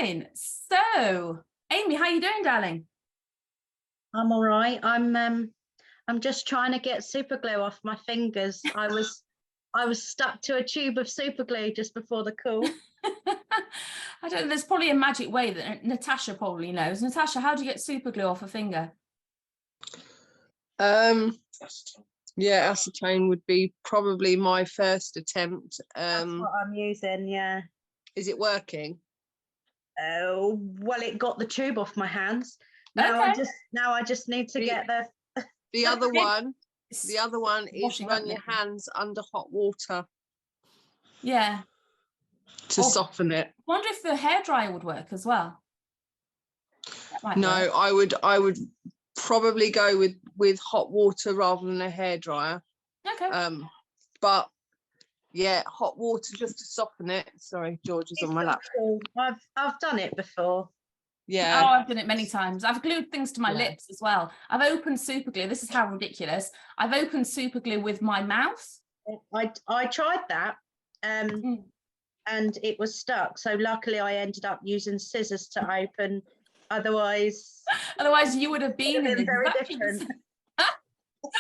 fine. So, Amy, how you doing, darling? I'm all right. I'm just trying to get super glue off my fingers. I was stuck to a tube of super glue just before the call. I don't. There's probably a magic way that Natasha probably knows. Natasha, how do you get super glue off a finger? Yeah, acetone would be probably my first attempt. That's what I'm using. Yeah. Is it working? Oh well, it got the tube off my hands. Now Okay. I just need to get The other one. The other one is Washing run up your liquid. hands under hot water Yeah. to Or- soften it. I wonder if the hairdryer would work as well. That might No, work. I would probably go with hot water rather than a hairdryer. Okay. But yeah, hot water just to soften it. Sorry, George is on my lap. I've done it before. Yeah. Oh, I've done it many times. I've glued things to my Yeah. lips as well. I've opened super glue. This is how ridiculous. I've opened super glue with my mouth. I tried that, Mm. and it was stuck. So luckily, I ended up using scissors to open. Otherwise, Otherwise, you would have been in very exactly the different. same-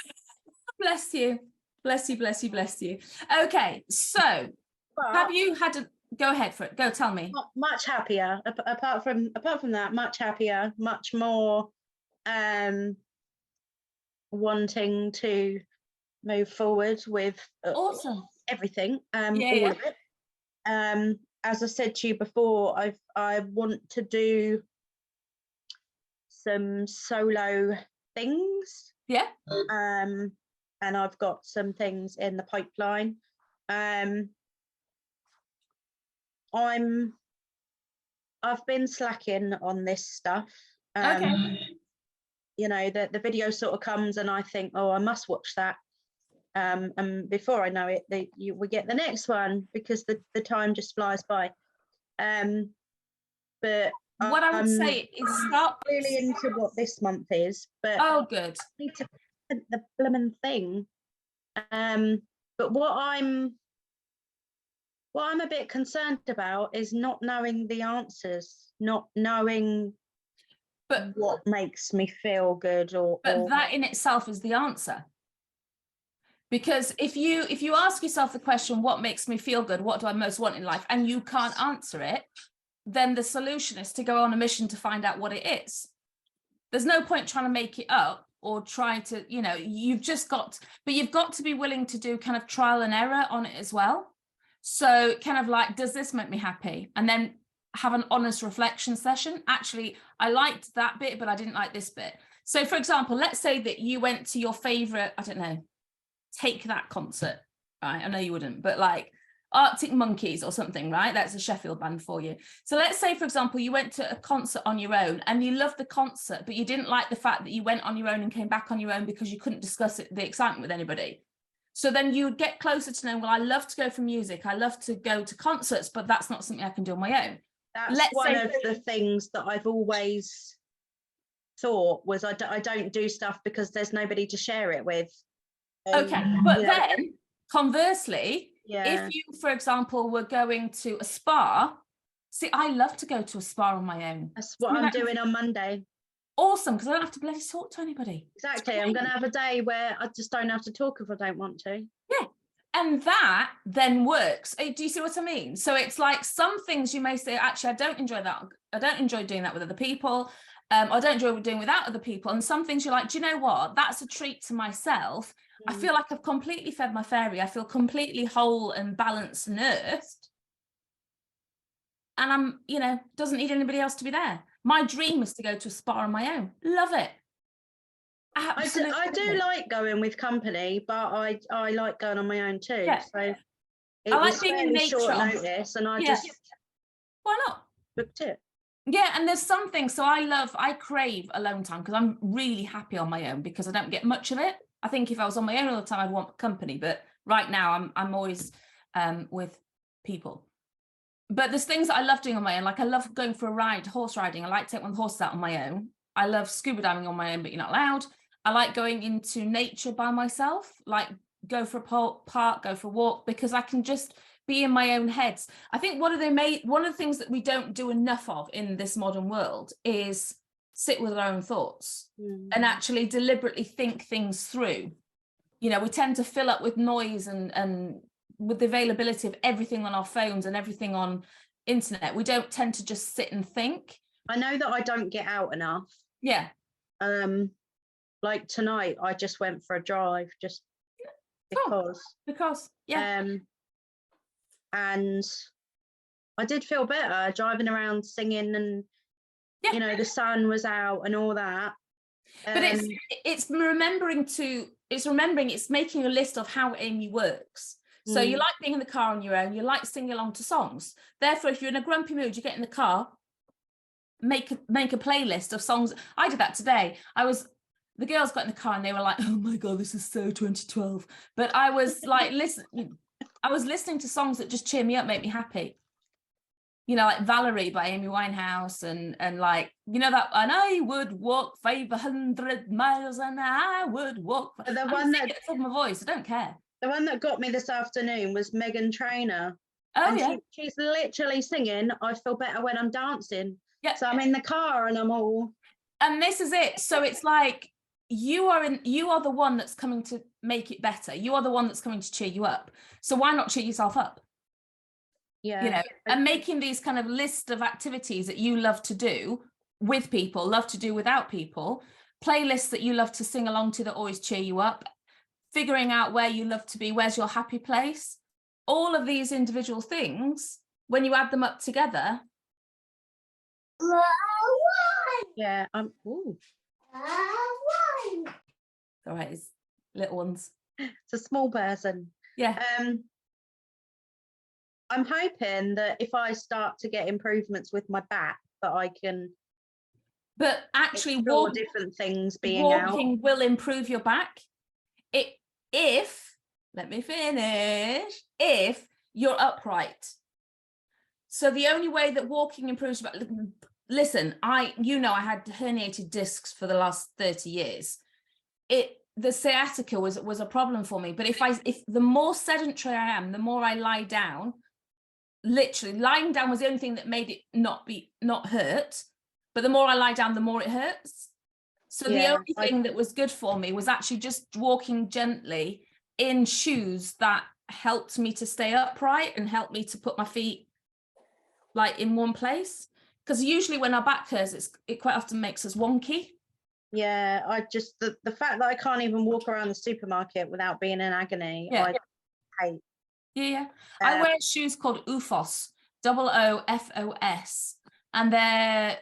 Bless you. Bless you, bless you, bless you. Okay, so But have you had to go ahead for it? Go tell me. much happier. Apart from that, much happier, much more wanting to move forward with Awesome. everything, Yeah, all yeah. of it. As I said to you before, I want to do some solo things. Yeah. And I've got some things in the pipeline. I've been slacking on this stuff. Okay. You know, the video sort of comes and I think, oh, I must watch that. And before I know it, we get the next one because the time just flies by. But What I would say is start really into what this month is, but Oh, good. I need to print the blooming thing. But what I'm a bit concerned about is not knowing the answers, not knowing But what makes me feel good or that in itself is the answer. Because if you ask yourself the question, what makes me feel good? What do I most want in life? And you can't answer it, then the solution is to go on a mission to find out what it is. There's no point trying to make it up or try to, you've got to be willing to do kind of trial and error on it as well. So kind of like, does this make me happy? And then have an honest reflection session. Actually, I liked that bit, but I didn't like this bit. So for example, let's say that you went to your favorite, I don't know, Take That concert, right? I know you wouldn't, but like Arctic Monkeys or something, right? That's a Sheffield band for you. So let's say, for example, you went to a concert on your own and you loved the concert, but you didn't like the fact that you went on your own and came back on your own because you couldn't discuss the excitement with anybody. So then you would get closer to knowing, well, I love to go for music. I love to go to concerts, but that's not something I can do on my own. That's one of the things that I've always thought was I don't do stuff because there's nobody to share it with. Okay, but then conversely, yeah, if you, for example, were going to a spa, see, I love to go to a spa on my own. that's what I'm doing on Monday. Awesome, because I don't have to bloody talk to anybody. Exactly. I'm going to have a day where I just don't have to talk if I don't want to. Yeah. And that then works. Do you see what I mean? So it's like some things you may say, actually, I don't enjoy that. I don't enjoy doing that with other people. I don't enjoy doing without other people. And some things you're like, do you know what? That's a treat to myself. I feel like I've completely fed my fairy. I feel completely whole and balanced and earthed. And I'm, doesn't need anybody else to be there. My dream is to go to a spa on my own. Love it. Absolutely. I do like going with company, but I like going on my own too. Yeah. So it I like was being in nature. short notice, and I just why not booked it. Yeah, and there's something. So I crave alone time because I'm really happy on my own because I don't get much of it. I think if I was on my own all the time, I'd want company. But right now, I'm always with people. But there's things that I love doing on my own. Like I love going for a ride, horse riding. I like to take one of the horses out on my own. I love scuba diving on my own, but you're not allowed. I like going into nature by myself, like go for a park, go for a walk, because I can just be in my own heads. I think one of the things that we don't do enough of in this modern world is sit with our own thoughts and actually deliberately think things through. You know, we tend to fill up with noise and with the availability of everything on our phones and everything on internet. We don't tend to just sit and think. I know that I don't get out enough. Yeah. Like tonight, I just went for a drive just because. Yeah. And I did feel better driving around singing, and Yeah. you know, the sun was out and all that. But it's making a list of how Amy works. So you like being in the car on your own, you like singing along to songs. Therefore, if you're in a grumpy mood, you get in the car, make a playlist of songs. I did that today. The girls got in the car and they were like, oh my God, this is so 2012. But I was like, listening to songs that just cheer me up, make me happy. You know, like Valerie by Amy Winehouse and like, you know, that, and I would walk 500 miles and I would walk. The one that of my voice, I don't care. The one that got me this afternoon was Meghan Trainor. Oh, and yeah. She's literally singing, I feel better when I'm dancing. Yeah. So I'm in the car and I'm all. And this is it. So it's like, you are the one that's coming to make it better. You are the one that's coming to cheer you up. So why not cheer yourself up? Yeah. You know, and making these kind of list of activities that you love to do with people, love to do without people, playlists that you love to sing along to that always cheer you up, figuring out where you love to be, where's your happy place. All of these individual things, when you add them up together. Yeah. Ooh. All right, it's little ones. It's a small person. Yeah. I'm hoping that if I start to get improvements with my back, that I can. But actually, different things being walking out will improve your back. If you're upright. So the only way that walking improves, listen, I had herniated discs for the last 30 years. The sciatica was a problem for me. But if the more sedentary I am, the more I lie down. Literally, lying down was the only thing that made it not hurt. But the more I lie down, the more it hurts. So the only thing that was good for me was actually just walking gently in shoes that helped me to stay upright and helped me to put my feet like in one place. Because usually when our back hurts, it quite often makes us wonky. Yeah, I just the fact that I can't even walk around the supermarket without being in agony, I hate. Yeah. I wear shoes called OOFOS, OOFOS, and they're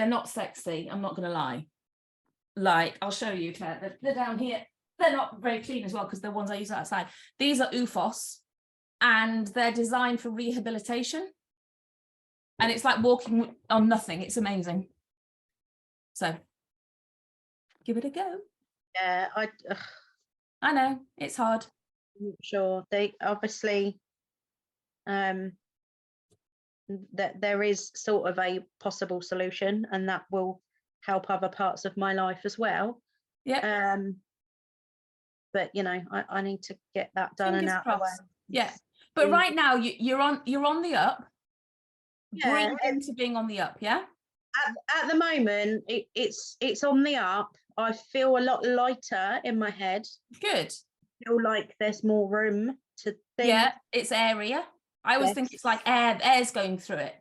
not sexy. I'm not gonna lie. Like, I'll show you, Claire. They're down here. They're not very clean as well because they're ones I use outside. These are OOFOS, and they're designed for rehabilitation. And it's like walking on nothing. It's amazing. So, give it a go. Yeah, I know it's hard. I'm not sure. They obviously, that there is sort of a possible solution, and that will help other parts of my life as well. Yeah. But you know, I need to get that done. Fingers and out crossed. the way. Yeah. But right now you're on the up. Yeah. Breathe into being on the up. Yeah. At the moment, it's on the up. I feel a lot lighter in my head. Good. I feel like there's more room to think. Yeah, it's airier. I always think it's like air's going through it.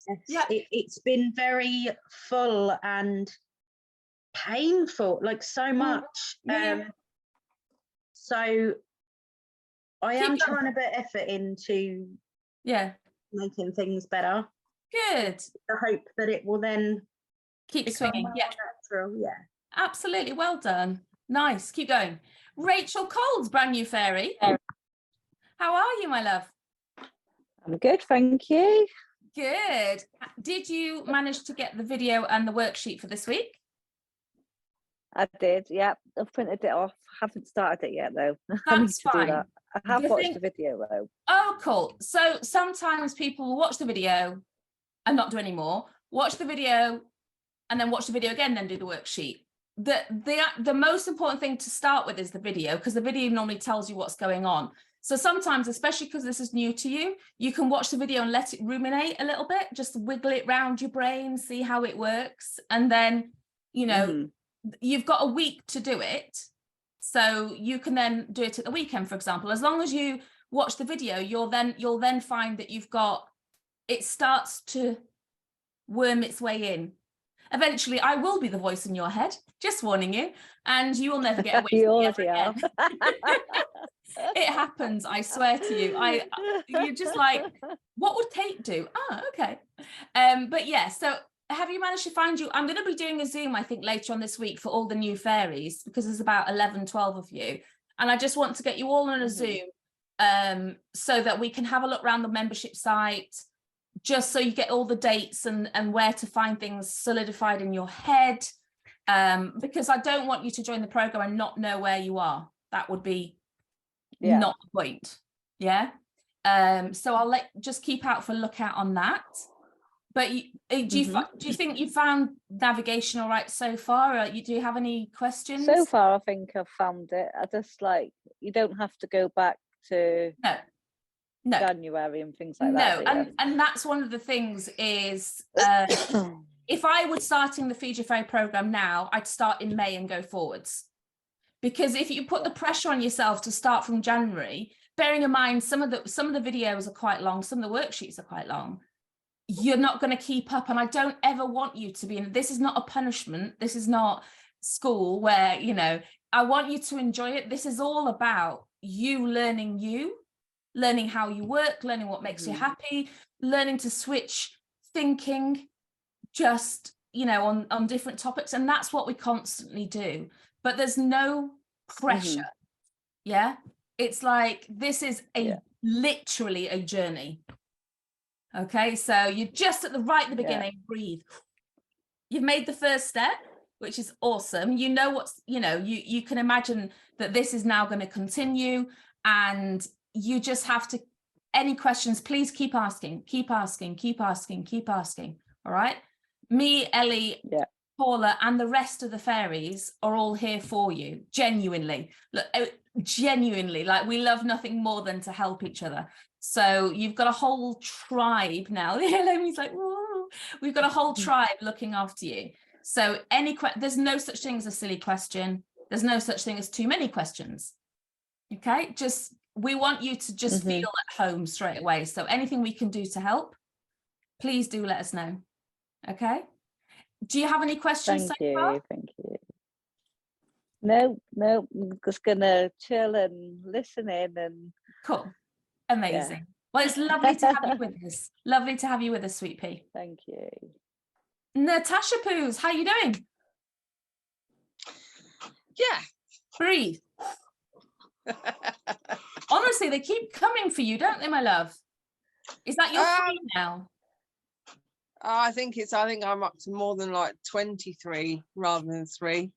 Yes. Yeah. It's been very full and painful, like so much. So I am trying to put effort into making things better. Good. I hope that it will then keep swinging. Yeah. Natural. Yeah. Absolutely. Well done. Nice. Keep going. Rachel Coles, brand new fairy. How are you, my love? I'm good, thank you. Good. Did you manage to get the video and the worksheet for this week? I did, yeah. I've printed it off. Haven't started it yet, though. That's fine. Do that. I have watched the video, though. Oh, cool. So sometimes people will watch the video and not do any more. Watch the video and then watch the video again, then do the worksheet. The most important thing to start with is the video, because the video normally tells you what's going on. So sometimes, especially because this is new to you, you can watch the video and let it ruminate a little bit, just wiggle it round your brain, see how it works. And then, you know, you've got a week to do it. So you can then do it at the weekend, for example. As long as you watch the video, you'll then find that it starts to worm its way in. Eventually, I will be the voice in your head, just warning you, and you will never get away You from me already ever are. again. It happens, I swear to you. You're just like, what would Kate do? Oh, okay. But yeah, so have you managed to find you? I'm going to be doing a Zoom, I think, later on this week for all the new fairies, because there's about 11, 12 of you. And I just want to get you all on a Zoom so that we can have a look around the membership site, just so you get all the dates and where to find things solidified in your head. Because I don't want you to join the program and not know where you are. That would be not the point. Yeah. So I'll just keep out for a lookout on that. But do you think you found navigation all right so far? Do you have any questions? So far, I think I've found it. I just you don't have to go back to no January and things like that. No, and that's one of the things is if I were starting the Feed Your Fairy program now, I'd start in May and go forwards. Because if you put the pressure on yourself to start from January, bearing in mind some of the videos are quite long, some of the worksheets are quite long, you're not going to keep up. And I don't ever want you to be this is not a punishment. This is not school where, you know, I want you to enjoy it. This is all about you, learning how you work, learning what makes you happy, learning to switch thinking just, you know, on different topics. And that's what we constantly do. But there's no pressure. Yeah. It's like, this is literally a journey. Okay. So you're just at the beginning, breathe. You've made the first step, which is awesome. You know you can imagine that this is now going to continue, and you just have to, any questions, please keep asking. All right. Me, Ellie, Paula, and the rest of the fairies are all here for you. Genuinely, like we love nothing more than to help each other. So you've got a whole tribe now. Emmy's like, whoa. We've got a whole tribe looking after you. So there's no such thing as a silly question. There's no such thing as too many questions. Okay, we want you to just feel at home straight away. So anything we can do to help, please do let us know. Okay. Do you have any questions so far? Thank you. No, I'm just gonna chill and listen in and. Cool. Amazing. Yeah. Well, it's lovely to have you with us. Lovely to have you with us, Sweet Pea. Thank you. Natasha Poos, how are you doing? Yeah. Breathe. Honestly, they keep coming for you, don't they, my love? Is that your three now? I think I'm up to more than like 23 rather than 3.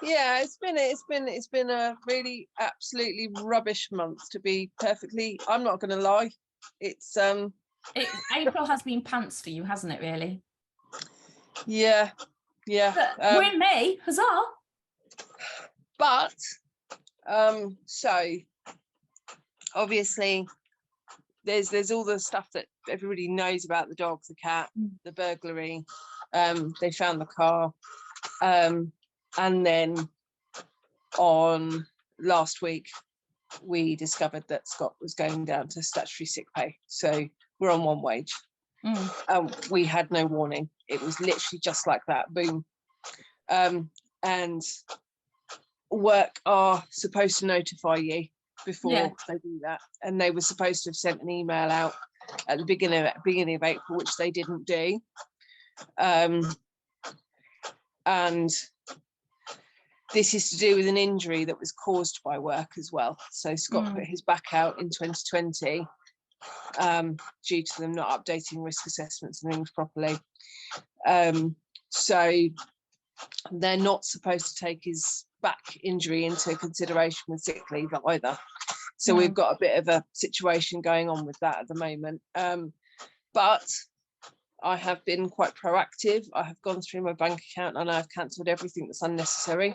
Yeah, it's been a really absolutely rubbish month, to be perfectly. I'm not going to lie. It's April has been pants for you, hasn't it? Really? Yeah. We're in May, huzzah! But so obviously there's all the stuff that everybody knows about: the dog, the cat, the burglary. They found the car, and then on last week we discovered that Scott was going down to statutory sick pay, so we're on 1 wage. We had no warning. It was literally just like that, boom. And work are supposed to notify you before they do that, and they were supposed to have sent an email out at the beginning of April, which they didn't do. And this is to do with an injury that was caused by work as well. So Scott put his back out in 2020 due to them not updating risk assessments and things properly. So they're not supposed to take his back injury into consideration with sick leave either. So we've got a bit of a situation going on with that at the moment. But I have been quite proactive. I have gone through my bank account and I've cancelled everything that's unnecessary.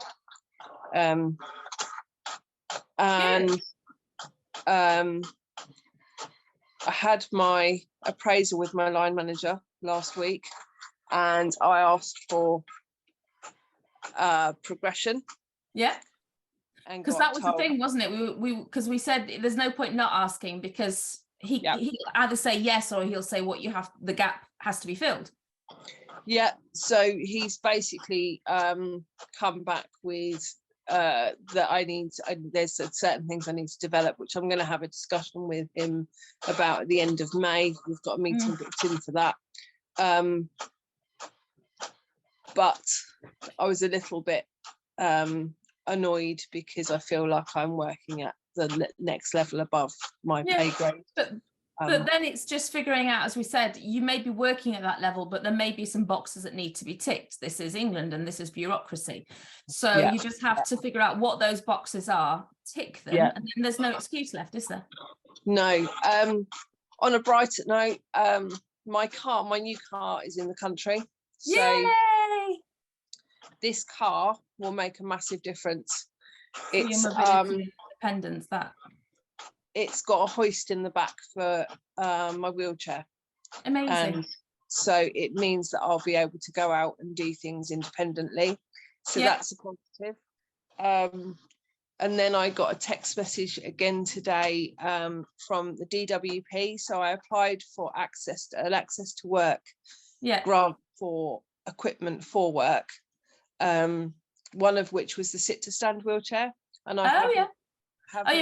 and I had my appraisal with my line manager last week, and I asked for progression. Yeah. And Because got that was the told- thing, wasn't it? Because we said there's no point not asking, because he'll either say yes or he'll say the gap has to be filled. Yeah, so he's basically come back with that there's certain things I need to develop, which I'm going to have a discussion with him about at the end of May. We've got a meeting booked in for that. But I was a little bit annoyed because I feel like I'm working at the next level above my pay grade. But then it's just figuring out, as we said, you may be working at that level, but there may be some boxes that need to be ticked. This is England and this is bureaucracy. So you just have to figure out what those boxes are, tick them, and then there's no excuse left, is there? No. On a brighter note, my new car is in the country. So Yay! this car will make a massive difference. For your mobility independence, that. It's got a hoist in the back for my wheelchair. Amazing. And so it means that I'll be able to go out and do things independently. So that's a positive. And then I got a text message again today from the DWP. So I applied for access to work grant for equipment for work. One of which was the sit to stand wheelchair. And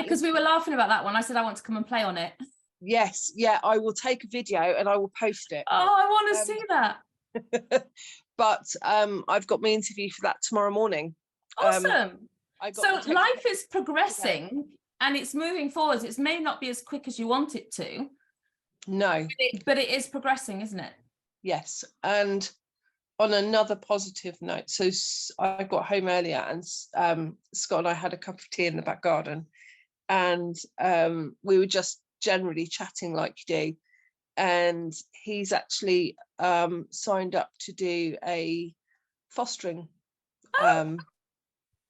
because we were laughing about that one. I said I want to come and play on it. Yes, yeah, I will take a video and I will post it. Oh, I want to see that. But I've got my interview for that tomorrow morning. Awesome. So life is progressing and it's moving forwards. It may not be as quick as you want it to. No. But it is progressing, isn't it? Yes. And on another positive note, so I got home earlier and Scott and I had a cup of tea in the back garden, and we were just generally chatting like you do. And he's actually signed up to do a fostering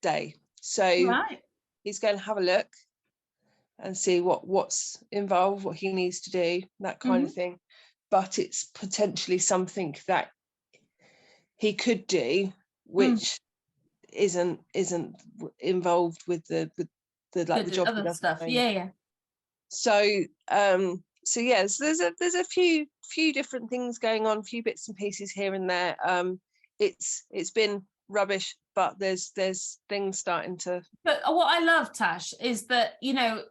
day. So he's going to have a look and see what's involved, what he needs to do, that kind of thing. But it's potentially something that he could do, which isn't involved with the job other stuff. Yeah. So yes, there's a few different things going on, a few bits and pieces here and there. It's been rubbish, but there's things starting to. But what I love, Tash, is that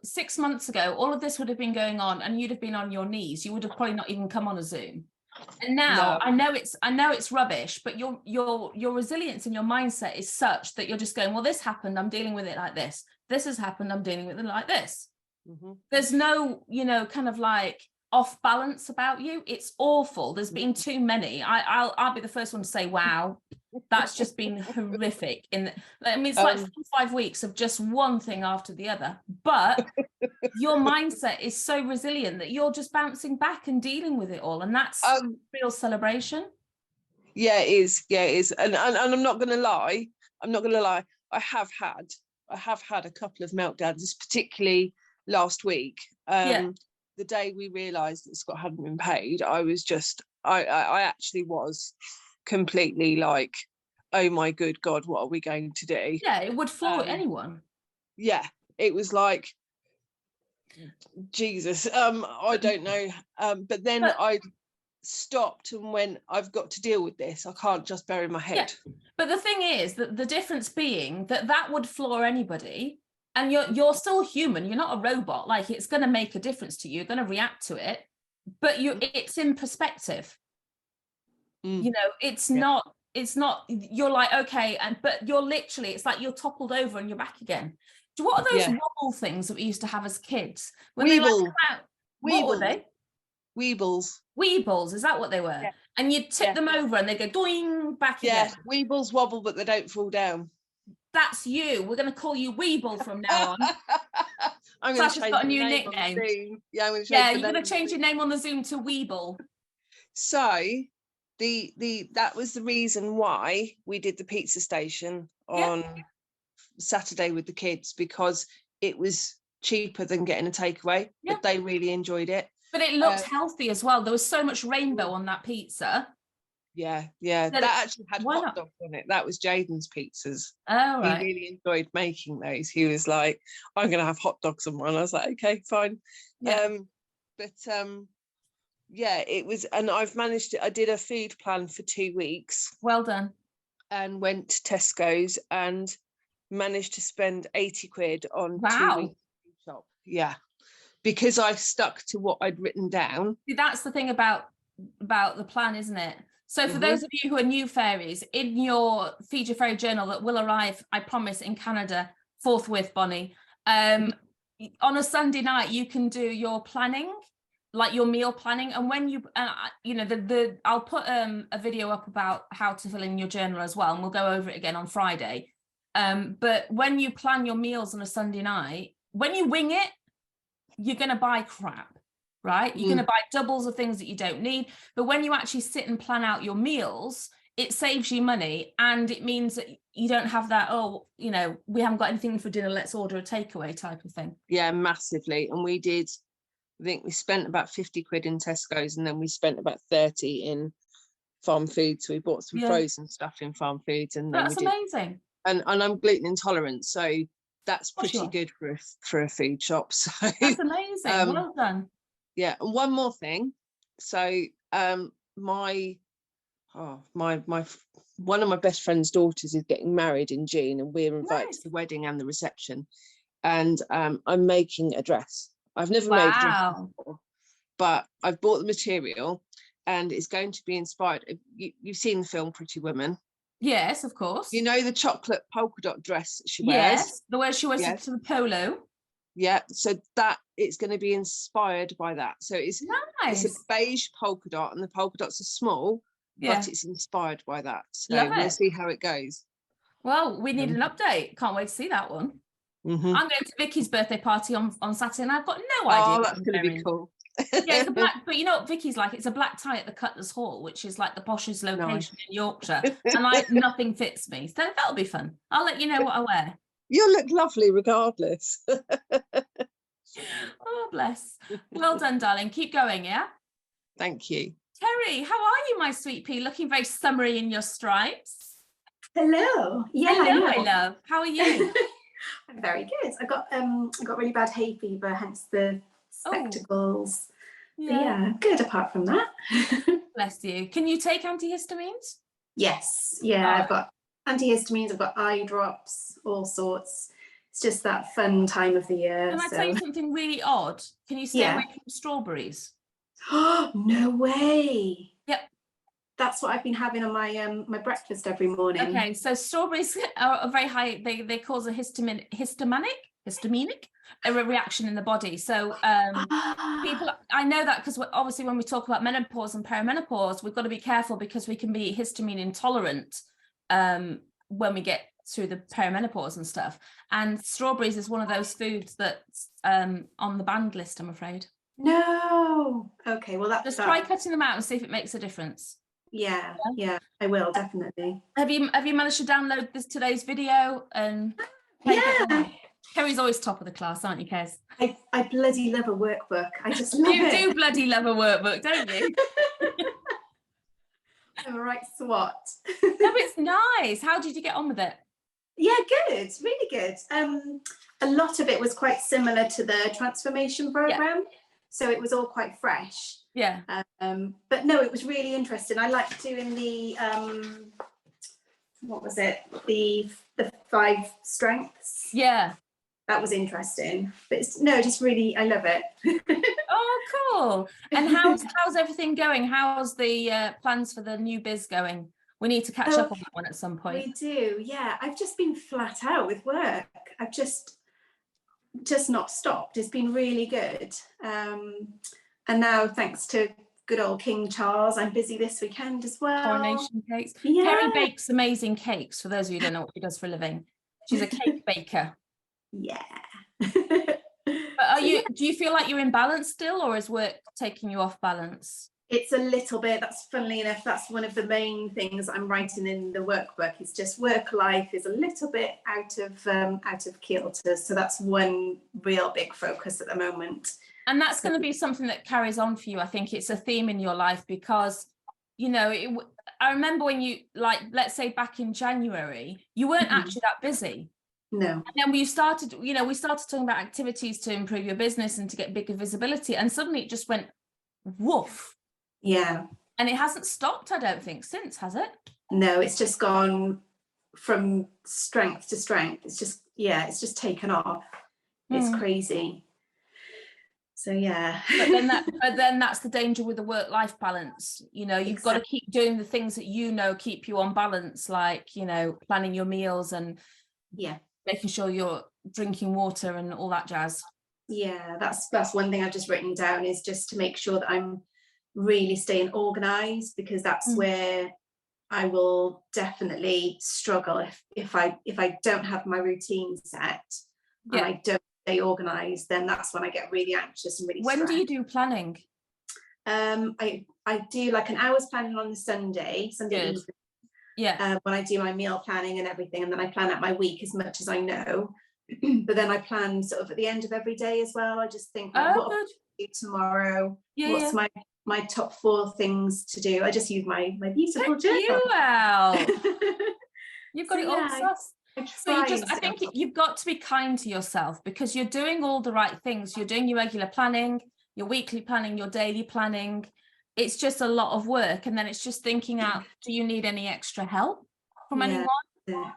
6 months ago all of this would have been going on and you'd have been on your knees. You would have probably not even come on a Zoom. And now I know it's rubbish, but your resilience and your mindset is such that you're just going, well, this happened, I'm dealing with it like this. This has happened, I'm dealing with it like this. There's no, kind of like off balance about you. It's awful. There's been too many. I'll be the first one to say, wow, that's just been horrific. It's like 5 weeks of just one thing after the other. But your mindset is so resilient that you're just bouncing back and dealing with it all, and that's real celebration. Yeah, it is. Yeah, it is. And I'm not going to lie. I have had a couple of meltdowns, particularly last week. The day we realised that Scott hadn't been paid, I was just, I actually was completely like, oh my good God, what are we going to do? Yeah, it would floor anyone. Yeah, it was like, Jesus, I don't know. But then I stopped and went, I've got to deal with this. I can't just bury my head. Yeah. But the thing is that the difference being that would floor anybody. And you're still human. You're not a robot. Like, it's going to make a difference to you. You're going to react to it, but it's in perspective. It's not. You're like, okay, but you're literally. It's like you're toppled over and you're back again. What are those wobble things that we used to have as kids? When Weeble. What were they? Weebles. Weebles. Is that what they were? Yeah. And you'd tip them over and they go doing back again. Yeah, Weebles wobble, but they don't fall down. That's you. We're going to call you Weeble from now on. Sasha's got a new nickname. Yeah, you're going to change your name on the Zoom to Weeble. So that was the reason why we did the pizza station on Saturday with the kids, because it was cheaper than getting a takeaway, Yeah. but they really enjoyed it. But it looked healthy as well. There was so much rainbow on that pizza. Yeah, That that actually had why hot not? dogs on it. That was Jaden's pizzas. Oh, He right. really enjoyed making those. He was like, I'm gonna have hot dogs on mine. I was like, okay, fine. Yeah. Yeah, it was, and I've managed to, I did a food plan for 2 weeks Well done. and went to Tesco's and managed to spend 80 quid on 2 Wow. weeks food shop. Yeah, because I stuck to what I'd written down. See, that's the thing about the plan, isn't it? So for Mhm. those of you who are new fairies, in your Feed Your Fairy journal that will arrive, I promise, in Canada forthwith, Bonnie, on a Sunday night, you can do your planning, like your meal planning. And when you, you know, I'll put a video up about how to fill in your journal as well, and we'll go over it again on Friday. But when you plan your meals on a Sunday night, when you wing it, you're going to buy crap, right? You're going to buy doubles of things that you don't need. But when you actually sit and plan out your meals, it saves you money, and it means that you don't have that, oh, you know, we haven't got anything for dinner, let's order a takeaway type of thing. Yeah, massively. And we did, I think we spent about 50 quid in Tesco's, and then we spent about 30 in Farm Foods. We bought some Yeah. frozen stuff in Farm Foods, and then That's we did. amazing. And I'm gluten intolerant, so that's Of course you pretty are. good for a food shop. So That's amazing. Well done. yeah. And one more thing. So one of my best friend's daughters is getting married in June, and we're invited Nice. to the wedding and the reception. And I'm making a dress. I've never made a dress Wow. before, but I've bought the material, and it's going to be inspired. You've seen the film Pretty Women. Yes, of course. You know the chocolate polka dot dress she wears? Yes, the way she wears it Yes. to the polo. Yeah, so that it's going to be inspired by that. So it's Nice. a beige polka dot, and the polka dots are small, Yeah. but it's inspired by that. So Love we'll it. see how it goes. Well, we need an update. Can't wait to see that one. Mhm. I'm going to Vicky's birthday party on Saturday, and I've got no idea. Oh, what that's I'm going to be wearing. cool. Yeah, it's a black, but you know what Vicky's like? It's a black tie at the Cutlers Hall, which is like the poshest location in Yorkshire, and like nothing fits me. So that'll be fun. I'll let you know what I wear. You'll look lovely regardless. Oh, bless. Well done, darling. Keep going, yeah? Thank you. Terry, how are you, my sweet pea? Looking very summery in your stripes. Hello. Yeah, Hello, I my know. love. How are you? I'm very good. I got really bad hay fever, hence the spectacles. But yeah, good apart from that. Bless you. Can you take antihistamines? Yes, yeah, I've got antihistamines, I've got eye drops, all sorts. It's just that fun time of the year. Can I tell you something really odd? Can you stay Yeah. away from strawberries? Oh, no way. Yep. That's what I've been having on my my breakfast every morning. Okay, so strawberries are very high. They cause a histaminic a reaction in the body. So people, I know that because obviously when we talk about menopause and perimenopause, we've got to be careful because we can be histamine intolerant when we get through the perimenopause and stuff. And strawberries is one of those foods that's on the banned list, I'm afraid. No. Okay, well that's Just try cutting them out and see if it makes a difference. Yeah, I will definitely. Have you managed to download today's video and play it Yeah. along? Kerry's always top of the class, aren't you, Kez? I bloody love a workbook. I just love You it. do bloody love a workbook, don't you? I'm a right swat. No, it's nice. How did you get on with it? Yeah, good, really good. A lot of it was quite similar to the transformation program, so it was all quite fresh. Yeah. But no, it was really interesting. I liked doing the what was it? The 5 strengths. Yeah. That was interesting. But it's, no, just really, I love it. Oh, cool. And how's everything going? How's the plans for the new biz going? We need to catch up on that one at some point. We do, yeah. I've just been flat out with work. I've just not stopped. It's been really good. And now, thanks to good old King Charles, I'm busy this weekend as well. Coronation cakes. Yeah. Kerry bakes amazing cakes, for those of you who don't know what she does for a living. She's a cake baker. Yeah. But do you feel like you're in balance still, or is work taking you off balance? It's a little bit, that's funnily enough, that's one of the main things I'm writing in the workbook. Is just work life is a little bit out of kilter. So that's one real big focus at the moment. And that's going to be something that carries on for you. I think it's a theme in your life because, you know, I remember when you, like, let's say back in January, you weren't actually that busy. No. And then we started talking about activities to improve your business and to get bigger visibility. And suddenly it just went woof. Yeah. And it hasn't stopped, I don't think, since, has it? No, it's just gone from strength to strength. It's just taken off. It's crazy. So yeah. but then that's the danger with the work-life balance. You know, you've got to keep doing the things that you know keep you on balance, like, you know, planning your meals and making sure you're drinking water and all that jazz. Yeah, that's one thing I've just written down, is just to make sure that I'm really staying organized, because that's where I will definitely struggle if I don't have my routine set and I don't stay organized. Then that's when I get really anxious and really When stressed. do you do planning? I do like an hour's planning on the Sunday evening. Yeah. When I do my meal planning and everything, and then I plan out my week as much as I know. But then I plan sort of at the end of every day as well. I just think, like, what am I going to do tomorrow? What's my top 4 things to do? I just use my beautiful journal. Wow. You've got So it all sussed. So I think you've got to be kind to yourself, because you're doing all the right things. You're doing your regular planning, your weekly planning, your daily planning. It's just a lot of work. And then it's just thinking out, do you need any extra help from anyone? Yeah.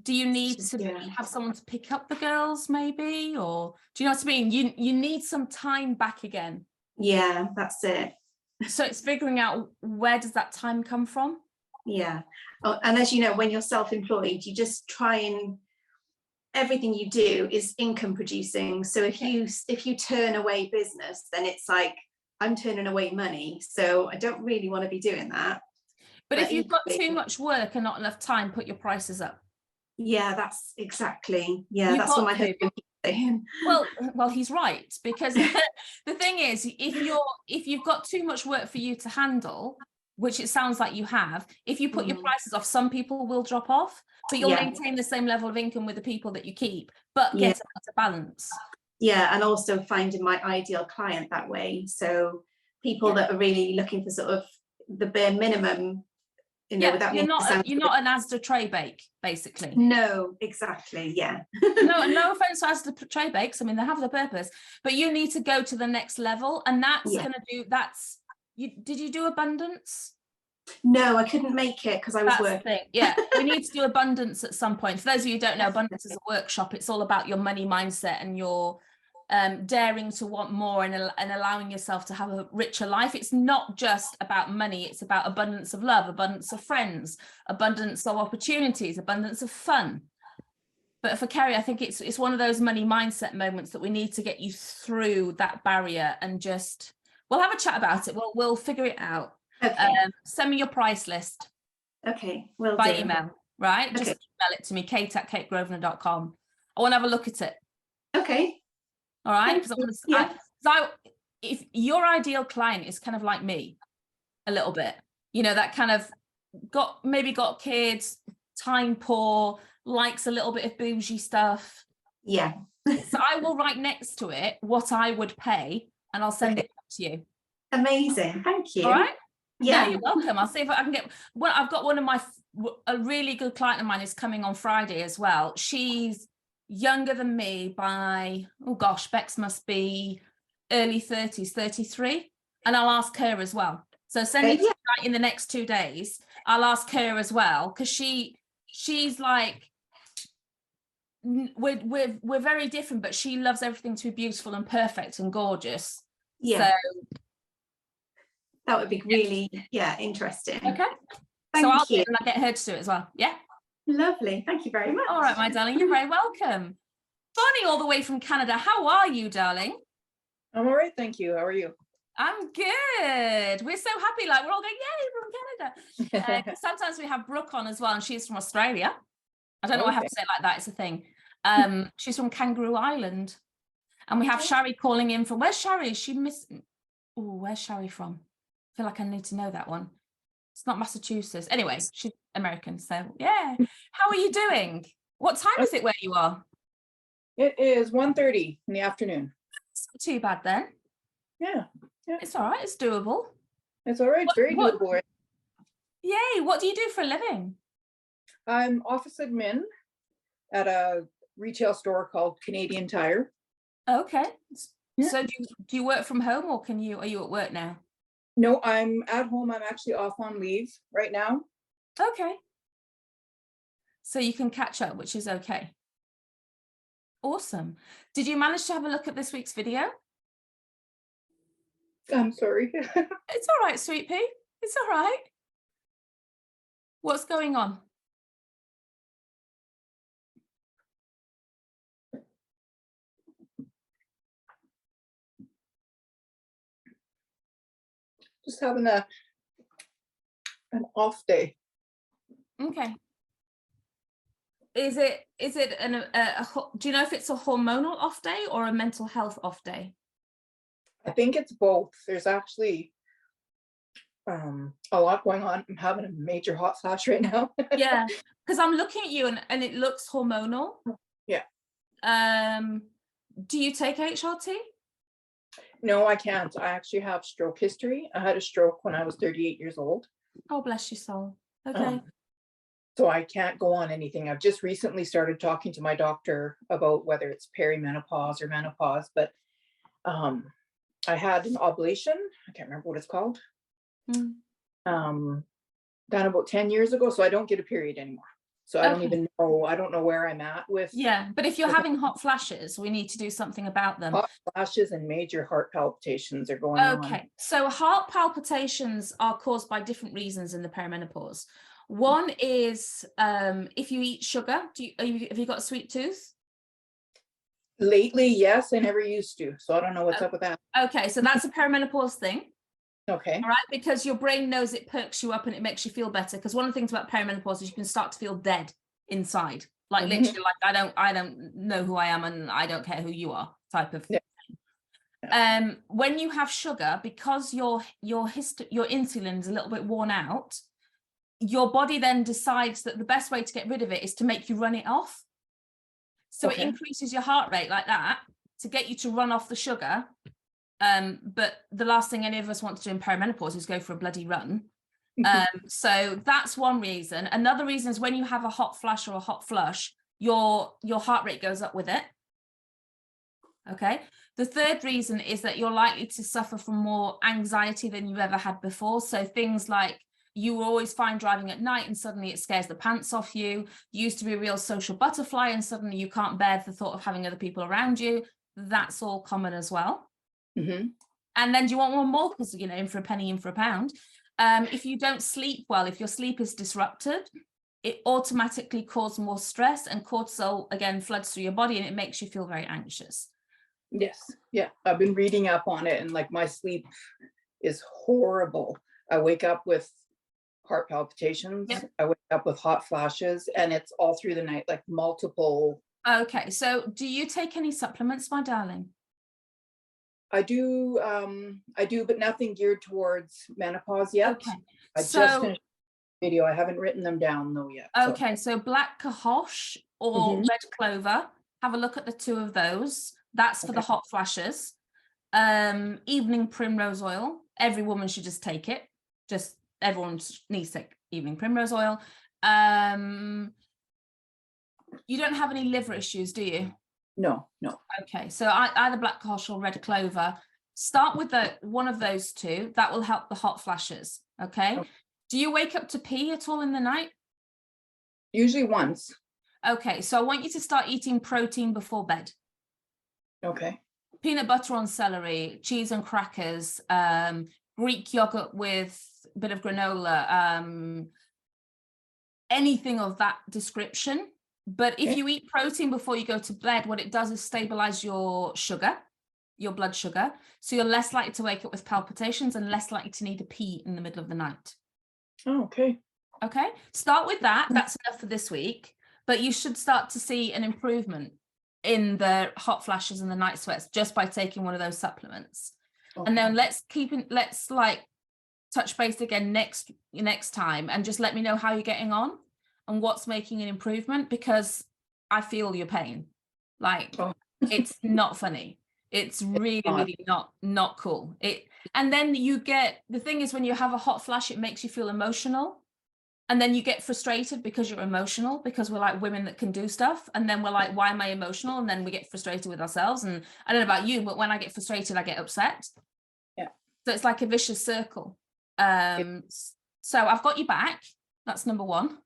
Do you need to have someone to pick up the girls maybe? Or do you know what I mean? You need some time back again. Yeah, that's it. So it's figuring out, where does that time come from? Yeah. Oh, and as you know, when you're self-employed, you just try and everything you do is income producing. So if you turn away business, then it's like, I'm turning away money. So I don't really want to be doing that. But if you've got too much work and not enough time, put your prices up. Yeah, that's exactly. Yeah, that's what my husband keeps saying. Well, he's right, because the thing is, if you've got too much work for you to handle, which it sounds like you have, if you put your prices off, some people will drop off, but you'll maintain the same level of income with the people that you keep, but get a better balance. Yeah, and also finding my ideal client that way. So people that are really looking for sort of the bare minimum. You know, you're not an Asda tray bake, basically. No, exactly. Yeah. no offense to Asda tray bakes. I mean, they have their purpose, but you need to go to the next level, and that's did you do abundance? No, I couldn't make it because I was working. Yeah, we need to do abundance at some point. For those of you who don't know, abundance is a workshop. It's all about your money mindset and your daring to want more and allowing yourself to have a richer life. It's not just about money, it's about abundance of love, abundance of friends, abundance of opportunities, abundance of fun. But for Kerry, I think it's one of those money mindset moments that we need to get you through that barrier, and just, we'll have a chat about it. We'll figure it out. Okay. Send me your price list. Okay, by email, right? Just email it to me, kate@kategrosvenor.com. I want to have a look at it. Okay. All right, because if your ideal client is kind of like me, a little bit, you know, that kind of got kids, time poor, likes a little bit of bougie stuff. Yeah. So I will write next to it what I would pay, and I'll send it to you. Amazing, thank you. All right. Yeah, no, you're welcome. I'll see if I can get. Well, I've got a really good client of mine is coming on Friday as well. She's younger than me by, oh gosh, Bex must be early 30s, 33, and I'll ask her as well. So send it in the next 2 days. I'll ask her as well, because she's like, we're very different, but she loves everything to be beautiful and perfect and gorgeous. Yeah. So that would be really interesting. Okay. I'll do it, and I'll get her to do it as well. Yeah. Lovely. Thank you very much. All right, my darling. You're very welcome. Bonnie, all the way from Canada. How are you, darling? I'm all right, thank you. How are you? I'm good. We're so happy. Like, we're all going, yay, from Canada. Sometimes we have Brooke on as well, and she's from Australia. I don't know why I have to say it like that. It's a thing. She's from Kangaroo Island. And we have Shari calling in from, where's Shari? Is she missing? Oh, where's Shari from? feel like I need to know that one. It's not Massachusetts. Anyway, she's American, so yeah. How are you doing? What time is it where you are? It is 1:30 in the afternoon. It's not too bad then. Yeah, It's all right. It's doable. it's all right. It's very What- doable. Yay. What do you do for a living? I'm office admin at a retail store called Canadian Tire. Okay. Yeah. So do you work from home, or are you at work now? No, I'm at home. I'm actually off on leave right now. Okay. So you can catch up, which is okay. Awesome. Did you manage to have a look at this week's video? I'm sorry. It's all right, sweet pea. It's all right. What's going on? Just having an off day. Okay. Is it do you know if it's a hormonal off day or a mental health off day? I think it's both. There's actually a lot going on. I'm having a major hot flash right now. Yeah, because I'm looking at you and it looks hormonal. Yeah. Do you take HRT? No, I can't. I actually have stroke history. I had a stroke when I was 38 years old. Oh, bless your soul. Okay. So I can't go on anything. I've just recently started talking to my doctor about whether it's perimenopause or menopause, but I had an ablation. I can't remember what it's called. Done about 10 years ago. So I don't get a period anymore. So I don't even know. I don't know where I'm at with Yeah, but if you're having hot flashes, we need to do something about them. hot flashes, and major heart palpitations are going on. Okay, so heart palpitations are caused by different reasons in the perimenopause. One is if you eat sugar. Have you got a sweet tooth? Lately, yes, I never used to. So I don't know what's up with that. Okay, so that's a perimenopause thing. Okay. All right, because your brain knows it perks you up and it makes you feel better. Because one of the things about perimenopause is you can start to feel dead inside, like literally, like I don't know who I am and I don't care who you are, type of thing. When you have sugar, because your insulin is a little bit worn out, your body then decides that the best way to get rid of it is to make you run it off. So it increases your heart rate like that to get you to run off the sugar. But the last thing any of us want to do in perimenopause is go for a bloody run. So that's one reason. Another reason is when you have a hot flash or a hot flush, your heart rate goes up with it. Okay. The third reason is that you're likely to suffer from more anxiety than you ever had before. So things like you will always find driving at night and suddenly it scares the pants off you. You used to be a real social butterfly and suddenly you can't bear the thought of having other people around you. That's all common as well. And then do you want one more? Because, you know, in for a penny, in for a pound. If you don't sleep well, if your sleep is disrupted, it automatically causes more stress, and cortisol again floods through your body and it makes you feel very anxious. Yes. Yeah. I've been reading up on it, and like my sleep is horrible. I wake up with heart palpitations. Yep. I wake up with hot flashes, and it's all through the night, like multiple. Okay. So do you take any supplements, my darling? I do, but nothing geared towards menopause yet. Okay. I just finished the video. I haven't written them down though yet. Okay. So black cohosh or red clover. Have a look at the two of those. That's for the hot flashes. Evening primrose oil. Every woman should just take it. Just everyone needs to take evening primrose oil. You don't have any liver issues, do you? No. Okay, so either black cohosh or red clover. Start with one of those two. That will help the hot flashes. Okay. Do you wake up to pee at all in the night? Usually once. Okay, so I want you to start eating protein before bed. Okay. Peanut butter on celery, cheese and crackers, Greek yogurt with a bit of granola, anything of that description. But if you eat protein before you go to bed, what it does is stabilize your sugar, your blood sugar. So you're less likely to wake up with palpitations and less likely to need a pee in the middle of the night. Oh, okay. Okay. Start with that. That's enough for this week. But you should start to see an improvement in the hot flashes and the night sweats just by taking one of those supplements. And then let's touch base again next time and just let me know how you're getting on and what's making an improvement, because I feel your pain. Like, Oh. it's not funny. It's really, not. really not cool. And then you get, the thing is, when you have a hot flash, it makes you feel emotional. And then you get frustrated because you're emotional, because we're like women that can do stuff. And then we're like, why am I emotional? And then we get frustrated with ourselves. And I don't know about you, but when I get frustrated, I get upset. Yeah. So it's like a vicious circle. So I've got you back. That's number one.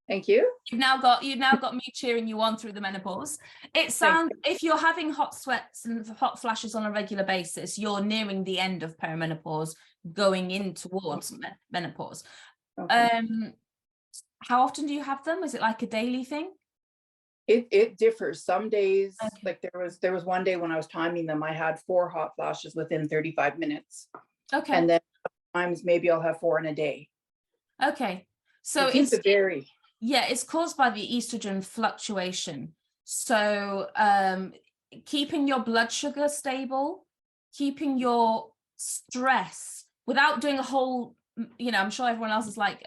Thank you. You've now got me cheering you on through the menopause. It sounds, if you're having hot sweats and hot flashes on a regular basis, you're nearing the end of perimenopause, going in towards menopause. Okay. How often do you have them? Is it like a daily thing? It differs. Some days, Okay. like there was one day when I was timing them, I had 4 hot flashes within 35 minutes. Okay. And then sometimes maybe I'll have 4 in a day. Okay. So It seems to vary. Yeah, it's caused by the estrogen fluctuation. So keeping your blood sugar stable, keeping your stress without doing a whole, I'm sure everyone else is like,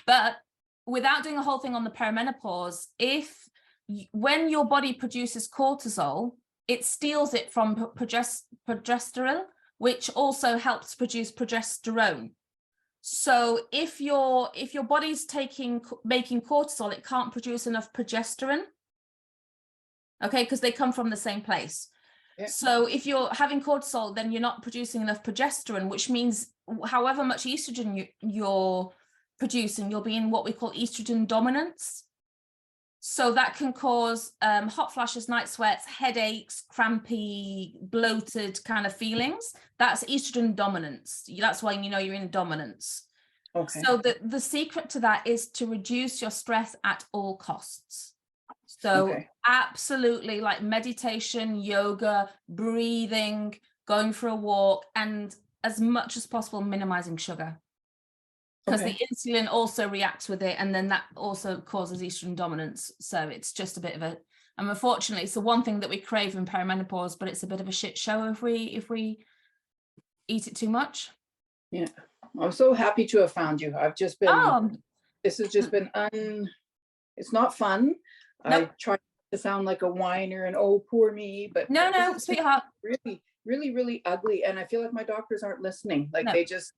but without doing a whole thing on the perimenopause, when your body produces cortisol, it steals it from progesterone, which also helps produce progesterone. So if your body's making cortisol, it can't produce enough progesterone. Okay, because they come from the same place. Yeah. So if you're having cortisol, then you're not producing enough progesterone, which means however much estrogen you're producing, you'll be in what we call estrogen dominance. So that can cause hot flashes, night sweats, headaches, crampy, bloated kind of feelings. That's estrogen dominance. That's why you're in dominance. Okay. So the secret to that is to reduce your stress at all costs. So absolutely, like meditation, yoga, breathing, going for a walk, and as much as possible minimizing sugar. Because the insulin also reacts with it, and then that also causes estrogen dominance. So it's just a bit of unfortunately, it's the one thing that we crave in perimenopause, but it's a bit of a shit show if we eat it too much. Yeah, I'm so happy to have found you. I've just been, this has just been, it's not fun. Nope. I try to sound like a whiner and oh, poor me, but no, sweetheart. Really, really, really ugly. And I feel like my doctors aren't listening. Like they just,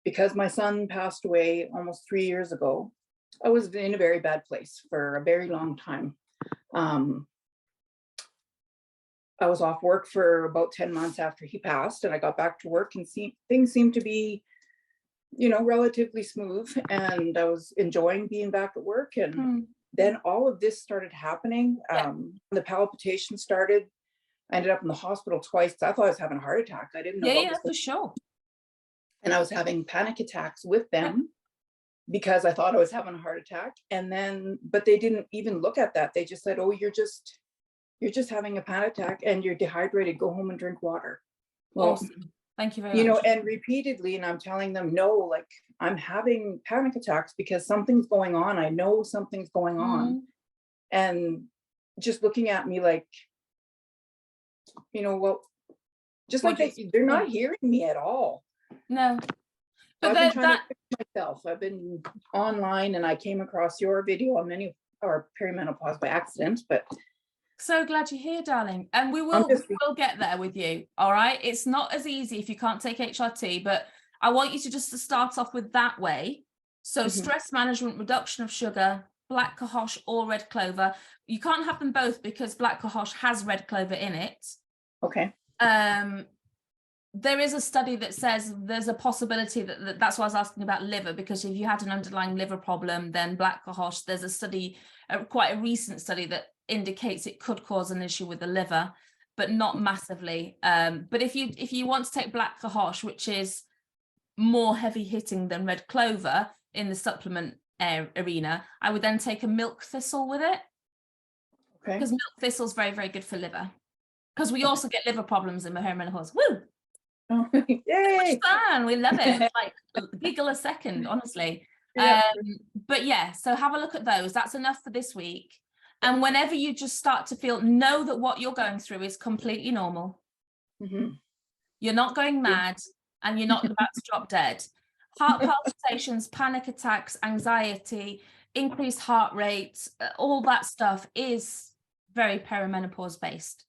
because my son passed away almost 3 years ago, I was in a very bad place for a very long time. I was off work for about 10 months after he passed, and I got back to work and things seemed to be, relatively smooth, and I was enjoying being back at work. And then all of this started happening. The palpitation started. I ended up in the hospital twice. I thought I was having a heart attack. I didn't know. Yeah, for sure. And I was having panic attacks with them because I thought I was having a heart attack. And then, but they didn't even look at that. They just said, oh, you're just having a panic attack and you're dehydrated. Go home and drink water. Well, awesome. Thank you very much. And repeatedly, and I'm telling them, no, like I'm having panic attacks because something's going on. I know something's going on. And just looking at me like, well, just like they're not hearing me at all. No, but I've been trying to fix myself. I've been online and I came across your video on perimenopause by accident, but so glad you're here, darling. And we'll get there with you. All right. It's not as easy if you can't take HRT, but I want you to just start off with that way. So stress management, reduction of sugar, black cohosh or red clover. You can't have them both because black cohosh has red clover in it. Okay. There is a study that says there's a possibility that's why I was asking about liver, because if you had an underlying liver problem, then black cohosh, there's a study, quite a recent study that indicates it could cause an issue with the liver, but not massively. But if you want to take black cohosh, which is more heavy hitting than red clover in the supplement arena, I would then take a milk thistle with it. Okay. Because milk thistle is very, very good for liver. Because we also get liver problems in perimenopause. Woo! Oh, yay! Fun. We love it. Like giggle a second, honestly. But yeah, so have a look at those. That's enough for this week. And whenever you just start to know that what you're going through is completely normal. You're not going mad. and you're not about to drop dead. Heart palpitations, panic attacks, anxiety, increased heart rate, all that stuff is very perimenopause based.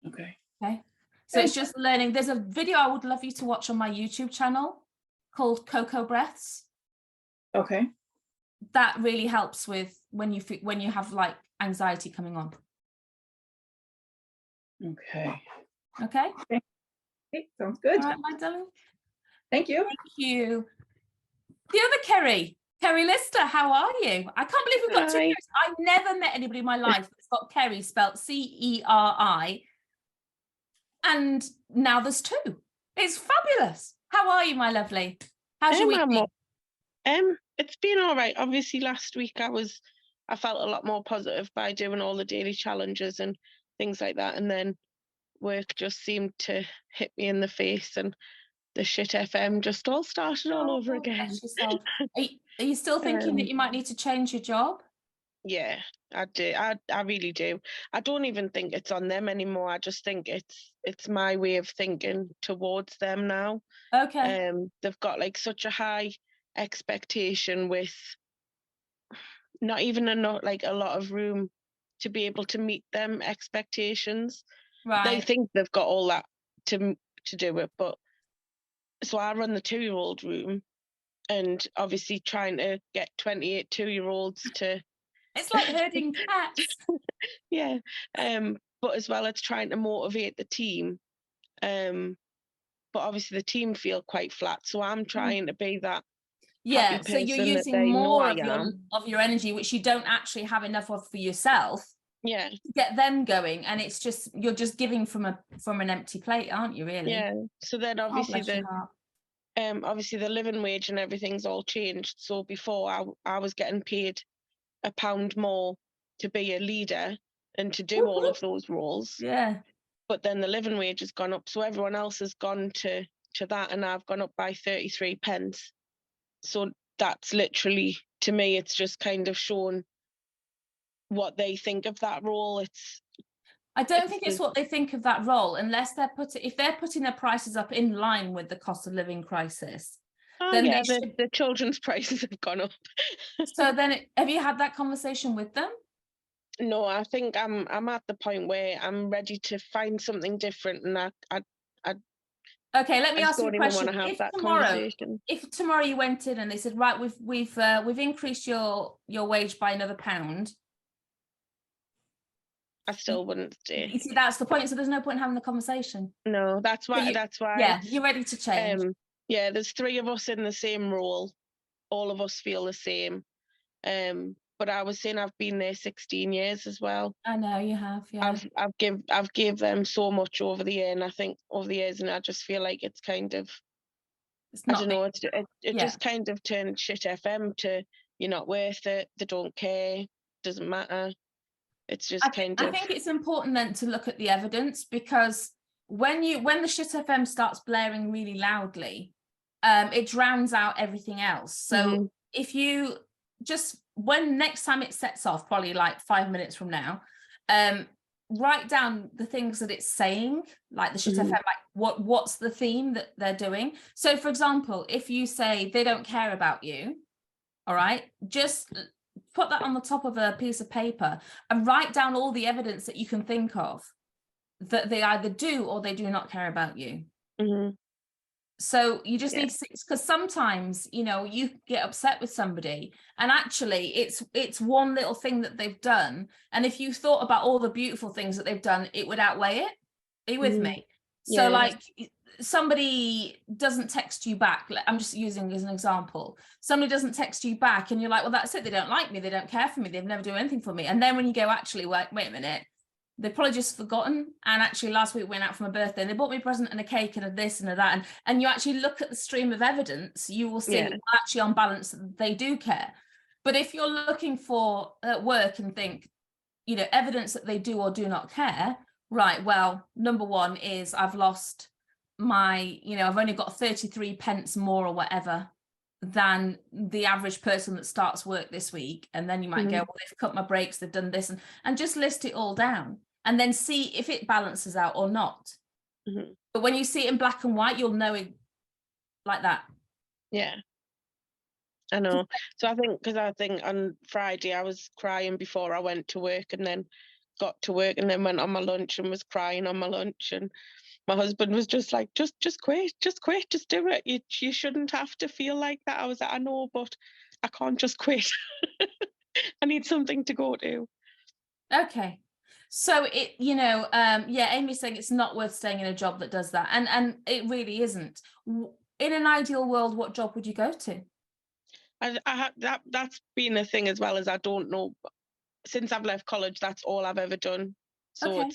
Okay. Okay. So it's just learning. There's a video I would love you to watch on my YouTube channel called Cocoa Breaths. Okay. That really helps with when you have like anxiety coming on. Okay. Okay. Okay, sounds good. All right, my darling. Thank you. Thank you. The other Kerry Lister, how are you? I can't believe we've got two Hi. Kerrys. I've never met anybody in my life that's got Kerry spelled C-E-R-I. And now there's two. It's fabulous. How are you, my lovely? How's your week I'm been? It's been all right. Obviously, last week I felt a lot more positive by doing all the daily challenges and things like that, and then work just seemed to hit me in the face, and the shit FM just all started all over Oh, again. bless yourself. Are you still thinking that you might need to change your job? Yeah, I do. I really do. I don't even think it's on them anymore. I just think it's my way of thinking towards them now. Okay. They've got like such a high expectation with not even enough, like a lot of room to be able to meet them expectations. They Right. think they've got all that to do it, but so I run the 2-year-old room, and obviously trying to get 28 2-year-olds to It's like herding cats. yeah, but as well as trying to motivate the team, but obviously the team feel quite flat, so I'm trying to be that Yeah, happy so you're person that using they know more I of your energy, which you don't actually have enough of for yourself, yeah, to get them going, and it's just you're just giving from an empty plate, aren't you? Really? yeah. So then Oh, obviously bless your heart. obviously the living wage and everything's all changed. So before I was getting paid £1 more to be a leader and to do all of those roles. Yeah. But then the living wage has gone up, so everyone else has gone to that, and I've gone up by 33 pence. So that's literally, to me, it's just kind of shown what they think of that role. I don't think it's what they think of that role, unless if they're putting their prices up in line with the cost of living crisis. Then yeah, they should. the children's prices have gone up. So then, have you had that conversation with them? No, I think I'm at the point where I'm ready to find something different, and I Okay, let me ask you don't a even question. want to have that conversation. If tomorrow you went in and they said, right, we've increased your wage by another £1, I still wouldn't stay. you see, that's the point. So there's no point in having the conversation. No, that's why. Yeah, you're ready to change. Yeah, there's 3 of us in the same role. All of us feel the same. But I was saying I've been there 16 years as well. I know you have. Yeah. I've gave them so much over the year, and I think over the years, and I just feel like it's kind of, I don't know, it just kind of turned shit FM to, you're not worth it, they don't care, doesn't matter. It's just I think it's important then to look at the evidence, because when the shit FM starts blaring really loudly, it drowns out everything else. So if you just, when next time it sets off, probably like 5 minutes from now, write down the things that it's saying, like the shit FM, like what's the theme that they're doing. So for example, if you say they don't care about you, all right, just put that on the top of a piece of paper and write down all the evidence that you can think of that they either do or they do not care about you. So you just need to, because sometimes, you know, you get upset with somebody and actually it's one little thing that they've done. And if you thought about all the beautiful things that they've done, it would outweigh it. Are you with me? So like somebody doesn't text you back. I'm just using as an example. Somebody doesn't text you back and you're like, well, that's it. They don't like me. They don't care for me. They've never done anything for me. And then when you go, actually, wait a minute. They've probably just forgotten. And actually last week we went out for my birthday and they bought me a present and a cake and a this and a that. And you actually look at the stream of evidence, you will see well, actually on balance, they do care. But if you're looking for work and think, you know, evidence that they do or do not care, right, well, number one is I've lost my, you know, I've only got 33 pence more or whatever than the average person that starts work this week. And then you might go, well, they've cut my breaks, they've done this, and just list it all down and then see if it balances out or not. But when you see it in black and white, you'll know like that. Yeah. I know. So I think on Friday I was crying before I went to work, and then got to work and then went on my lunch and was crying on my lunch, and my husband was just like, just quit, just do it. You shouldn't have to feel like that. I was like, I know, but I can't just quit. I need something to go to. Okay. So it, yeah, Amy's saying it's not worth staying in a job that does that. And it really isn't. In an ideal world, what job would you go to? That's been a thing as well, as I don't know. Since I've left college, that's all I've ever done. So Okay.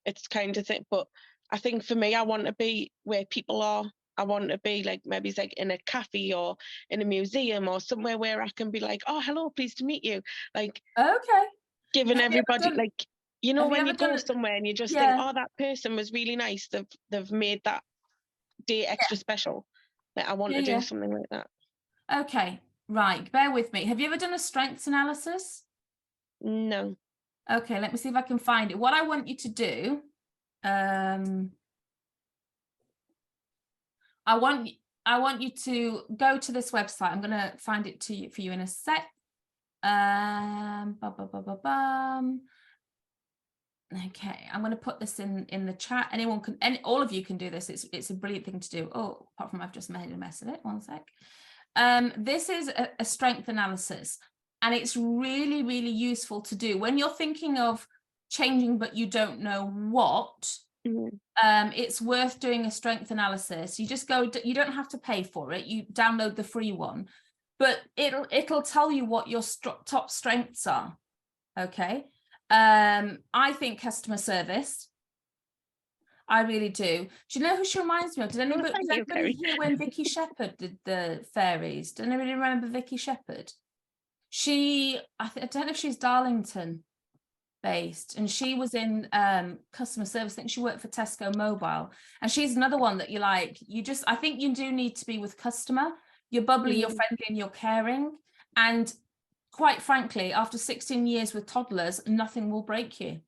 it's kind of thing. But I think for me, I want to be where people are. I want to be like, maybe it's like in a cafe or in a museum or somewhere where I can be like, oh, hello, pleased to meet you. Like, Okay. giving Have you ever everybody done- like, have when ever you go done it- somewhere and you just Yeah. think, oh, that person was really nice. They've made that day extra special. Like, I want to do something like that. Okay. Right. Bear with me. Have you ever done a strengths analysis? No. Okay, let me see if I can find it. What I want you to do, I want you to go to this website. I'm going to find it for you in a sec. Okay, I'm going to put this in the chat. Anyone can, all of you can do this. It's a brilliant thing to do. Oh, apart from I've just made a mess of it. One sec. This is a strength analysis, and it's really, really useful to do when you're thinking of changing, but you don't know what. It's worth doing a strength analysis. You just go, you don't have to pay for it. You download the free one, but it'll tell you what your top strengths are. Okay. I think customer service. I really do. Do you know who she reminds me of? Did anybody hear when Vicky Shepherd did the fairies? Did anybody remember Vicky Shepherd? I don't know if she's Darlington based, and she was in customer service. I think she worked for Tesco Mobile, and she's another one that I think you do need to be with customer. You're bubbly, you're friendly, and you're caring. And quite frankly, after 16 years with toddlers, nothing will break you.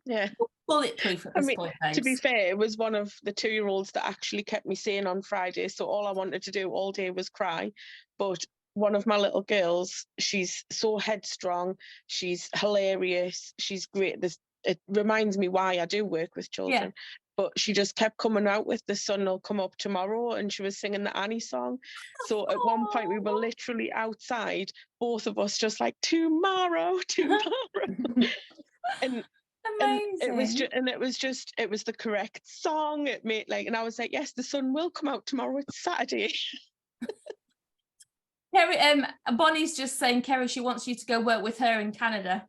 Yeah. Bulletproof at this point. To be fair, it was one of the 2-year-olds that actually kept me sane on Friday. So all I wanted to do all day was cry. But one of my little girls, she's so headstrong. She's hilarious. She's great. It reminds me why I do work with children. Yeah. But she just kept coming out with "The sun will come up tomorrow," and she was singing the Annie song. So at one point we were literally outside, both of us just like, tomorrow. and amazing. It was the correct song. It made and I was like, yes, the sun will come out tomorrow. It's Saturday. Kerry, Bonnie's just saying, Kerry, she wants you to go work with her in Canada.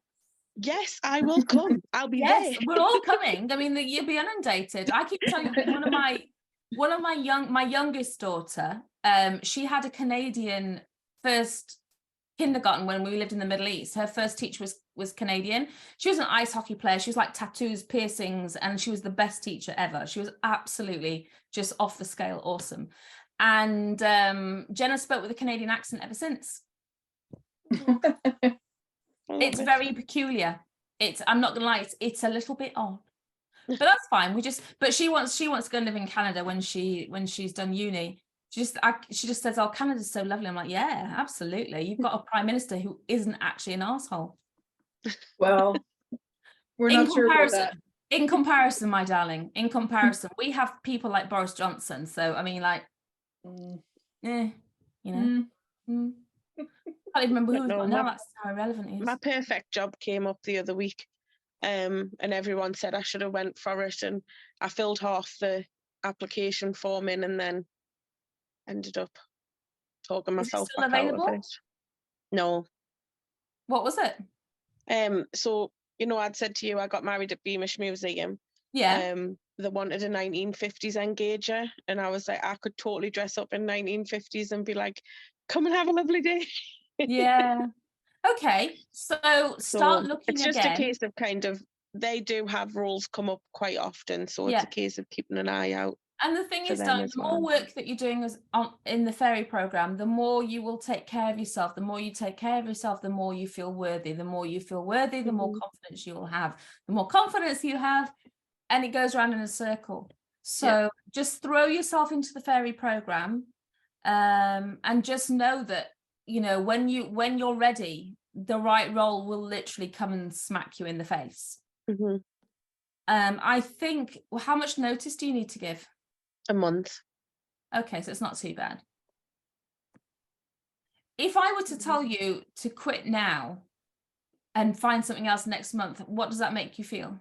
Yes, I will come. I'll be there. We're all coming. I mean, you'll be inundated. I keep telling you, my youngest daughter, she had a Canadian first kindergarten when we lived in the Middle East. Her first teacher was Canadian. She was an ice hockey player. She was like tattoos, piercings, and she was the best teacher ever. She was absolutely just off the scale awesome. And Jenna spoke with a Canadian accent ever since. It's very peculiar. I'm not gonna lie, it's a little bit odd, but that's fine. But she wants to go and live in Canada when she's done uni. She just says, oh, Canada's so lovely. I'm like, yeah, absolutely. You've got a prime minister who isn't actually an asshole. Well, we're not sure about that. In comparison, my darling, we have people like Boris Johnson. So I mean, like, I can't even remember who we've got now. That's how irrelevant it is. My perfect job came up the other week, and everyone said I should have went for it, and I filled half the application form in, and then ended up talking myself back out of it. No. What was it? So I'd said to you I got married at Beamish Museum. Yeah. They wanted a 1950s engager, and I was like, I could totally dress up in 1950s and be like, come and have a lovely day. Yeah. Okay. So start looking again. It's just a case of kind of, they do have roles come up quite often. So it's a case of keeping an eye out. And the thing is, darling, the more work that you're doing in the fairy program, the more you will take care of yourself. The more you take care of yourself, the more you feel worthy. The more you feel worthy, the more confidence you will have. The more confidence you have, and it goes around in a circle. So just throw yourself into the fairy program. And just know that, you know, when you're ready, the right role will literally come and smack you in the face. Mhm. I think, well, how much notice do you need to give? A month. Okay, so it's not too bad. If I were to tell you to quit now and find something else next month, what does that make you feel?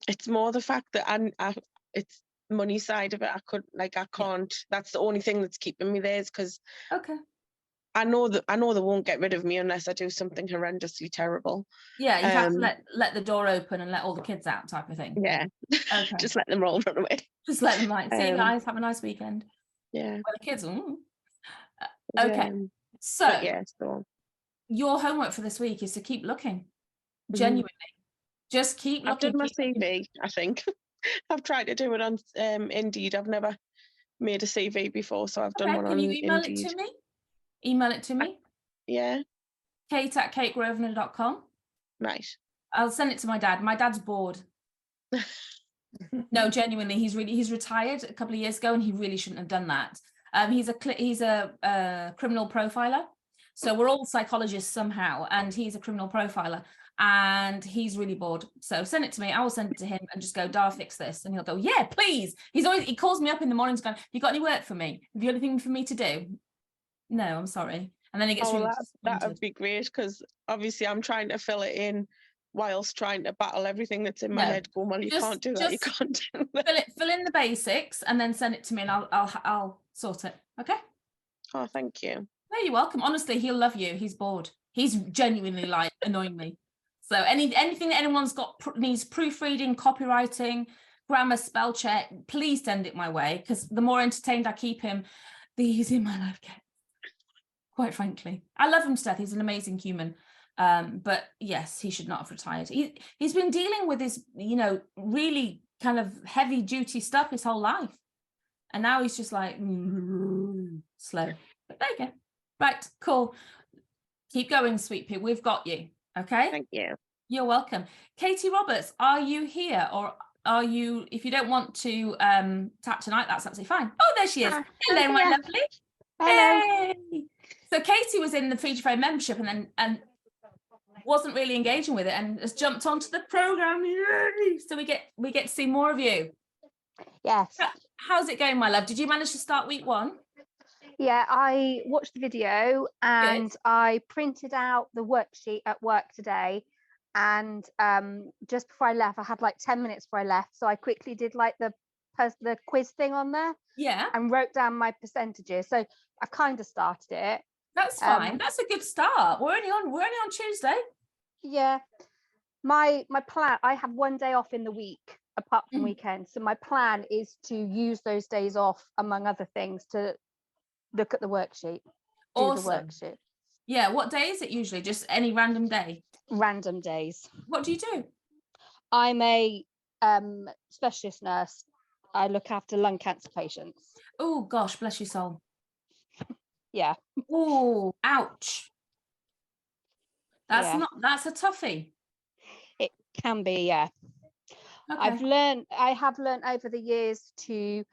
It's more the fact that it's money side of it. I can't. That's the only thing that's keeping me there, is because Okay. I know they won't get rid of me unless I do something horrendously terrible. Yeah, you have to let the door open and let all the kids out, type of thing. Yeah. Okay. Just let them all run away. Just let them see you Um, guys, have a nice weekend. Yeah. Well, the kids, okay. So But yeah, so your homework for this week is to keep looking. Mhm. Genuinely. Just keep I've looking. done my keep looking. CV, I think. I've tried to do it on Indeed. I've never made a CV before, so I've done Okay, one can on you email Indeed. it to me? Email it to me. Yeah, kate@kategrosvenor.com. right. I'll send it to my dad. My dad's bored. No, genuinely, he's retired a couple of years ago, and he really shouldn't have done that. He's a criminal profiler, so we're all psychologists somehow, and he's a criminal profiler, and he's really bored. So send it to me. I will send it to him and just go, Dar, fix this, and he'll go, yeah, please. He calls me up in the mornings going, you got any work for me? Have you got anything for me to do? No, I'm sorry. And then he gets Oh, really that disappointed. would be great, because obviously I'm trying to fill it in whilst trying to battle everything that's in my No, head. Going, well, you just- can't do that. You just can't do that. Fill in the basics and then send it to me, and I'll sort it. Okay. Oh, thank you. No, you're welcome. Honestly, he'll love you. He's bored. He's genuinely like annoying me. So anything that anyone's got needs proofreading, copywriting, grammar, spell check, please send it my way, because the more entertained I keep him, the easier my life gets. Quite frankly, I love him to death. He's an amazing human. But yes, he should not have retired. He's been dealing with his, you know, really kind of heavy duty stuff his whole life. And now he's just like slow. But there you go. Right, cool. Keep going, sweet pea. We've got you. Okay. Thank you. You're welcome. Katie Roberts, are you here, or are you? If you don't want to tap tonight, that's absolutely fine. Oh, there she is. Hello, my here. lovely. Hello. Hey. So Katie was in the Feed Your Phone membership and wasn't really engaging with it, and has jumped onto the program. Yay! So we get to see more of you. Yes. How's it going, my love? Did you manage to start week 1? Yeah, I watched the video and I printed out the worksheet at work today. And just before I left, I had like 10 minutes before I left. So I quickly did like the quiz thing on there. Yeah. And wrote down my percentages. So I kind of started it. That's fine. That's a good start. We're only on Tuesday. Yeah. My plan, I have one day off in the week apart from weekends. So my plan is to use those days off, among other things, to look at the worksheet. Awesome. Do the worksheet. Yeah. What day is it usually? Just any random day? Random days. What do you do? I'm a specialist nurse. I look after lung cancer patients. Oh gosh, bless your soul. Yeah. Oh, ouch. Yeah. That's a toughie. It can be, yeah. Okay. I have learned over the years to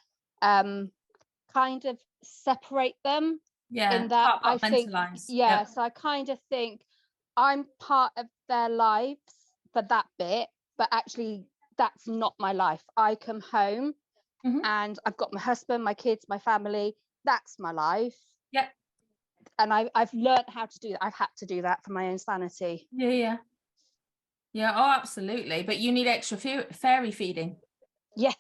kind of separate them. Yeah. In that I think, compartmentalize. yeah, Yep. so I kind of think I'm part of their lives for that bit, but actually that's not my life. I come home and I've got my husband, my kids, my family. That's my life. Yep. And I've learned how to do that. I've had to do that for my own sanity. Yeah. Oh, absolutely. But you need extra fairy feeding. Yeah.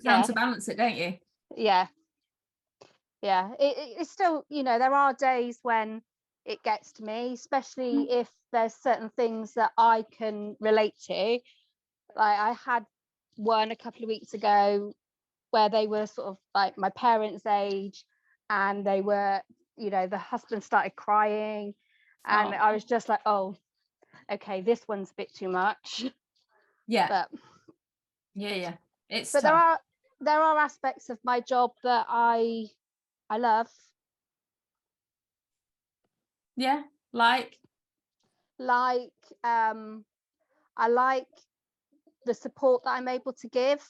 Counterbalance it, don't you? Yeah. It's still, you know, there are days when it gets to me, especially if there's certain things that I can relate to. Like I had one a couple of weeks ago where they were sort of like my parents' age, and they were, you know, the husband started crying, and I was just like, oh, okay, this one's a bit too much. Yeah. But yeah. But there are aspects of my job that I love. Yeah, like I like the support that I'm able to give.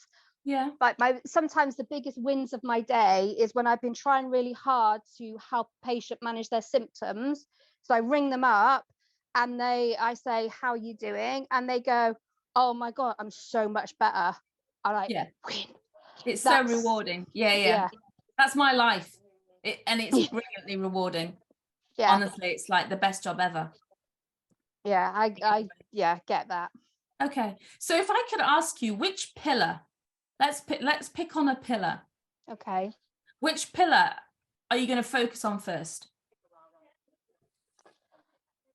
Yeah. Like sometimes the biggest wins of my day is when I've been trying really hard to help a patient manage their symptoms. So I ring them up and I say, how are you doing? And they go, oh my God, I'm so much better. I like, Yeah. win. It's That's- so rewarding. Yeah. Yeah. That's my life. And it's brilliantly rewarding. Yeah. Honestly, it's like the best job ever. Yeah. I get that. Okay. So if I could ask you which pillar, let's pick on a pillar. Okay. Which pillar are you going to focus on first?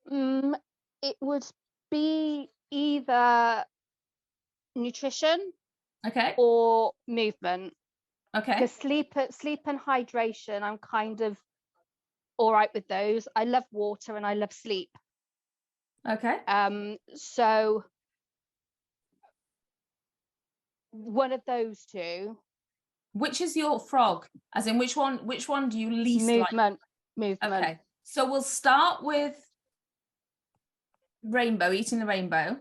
It would be either nutrition Okay. or movement. Okay. Because sleep and hydration, I'm kind of all right with those. I love water and I love sleep. Okay. So one of those two. Which is your frog? As in which one do you least like? Movement. Okay. So we'll start with rainbow, eating the rainbow.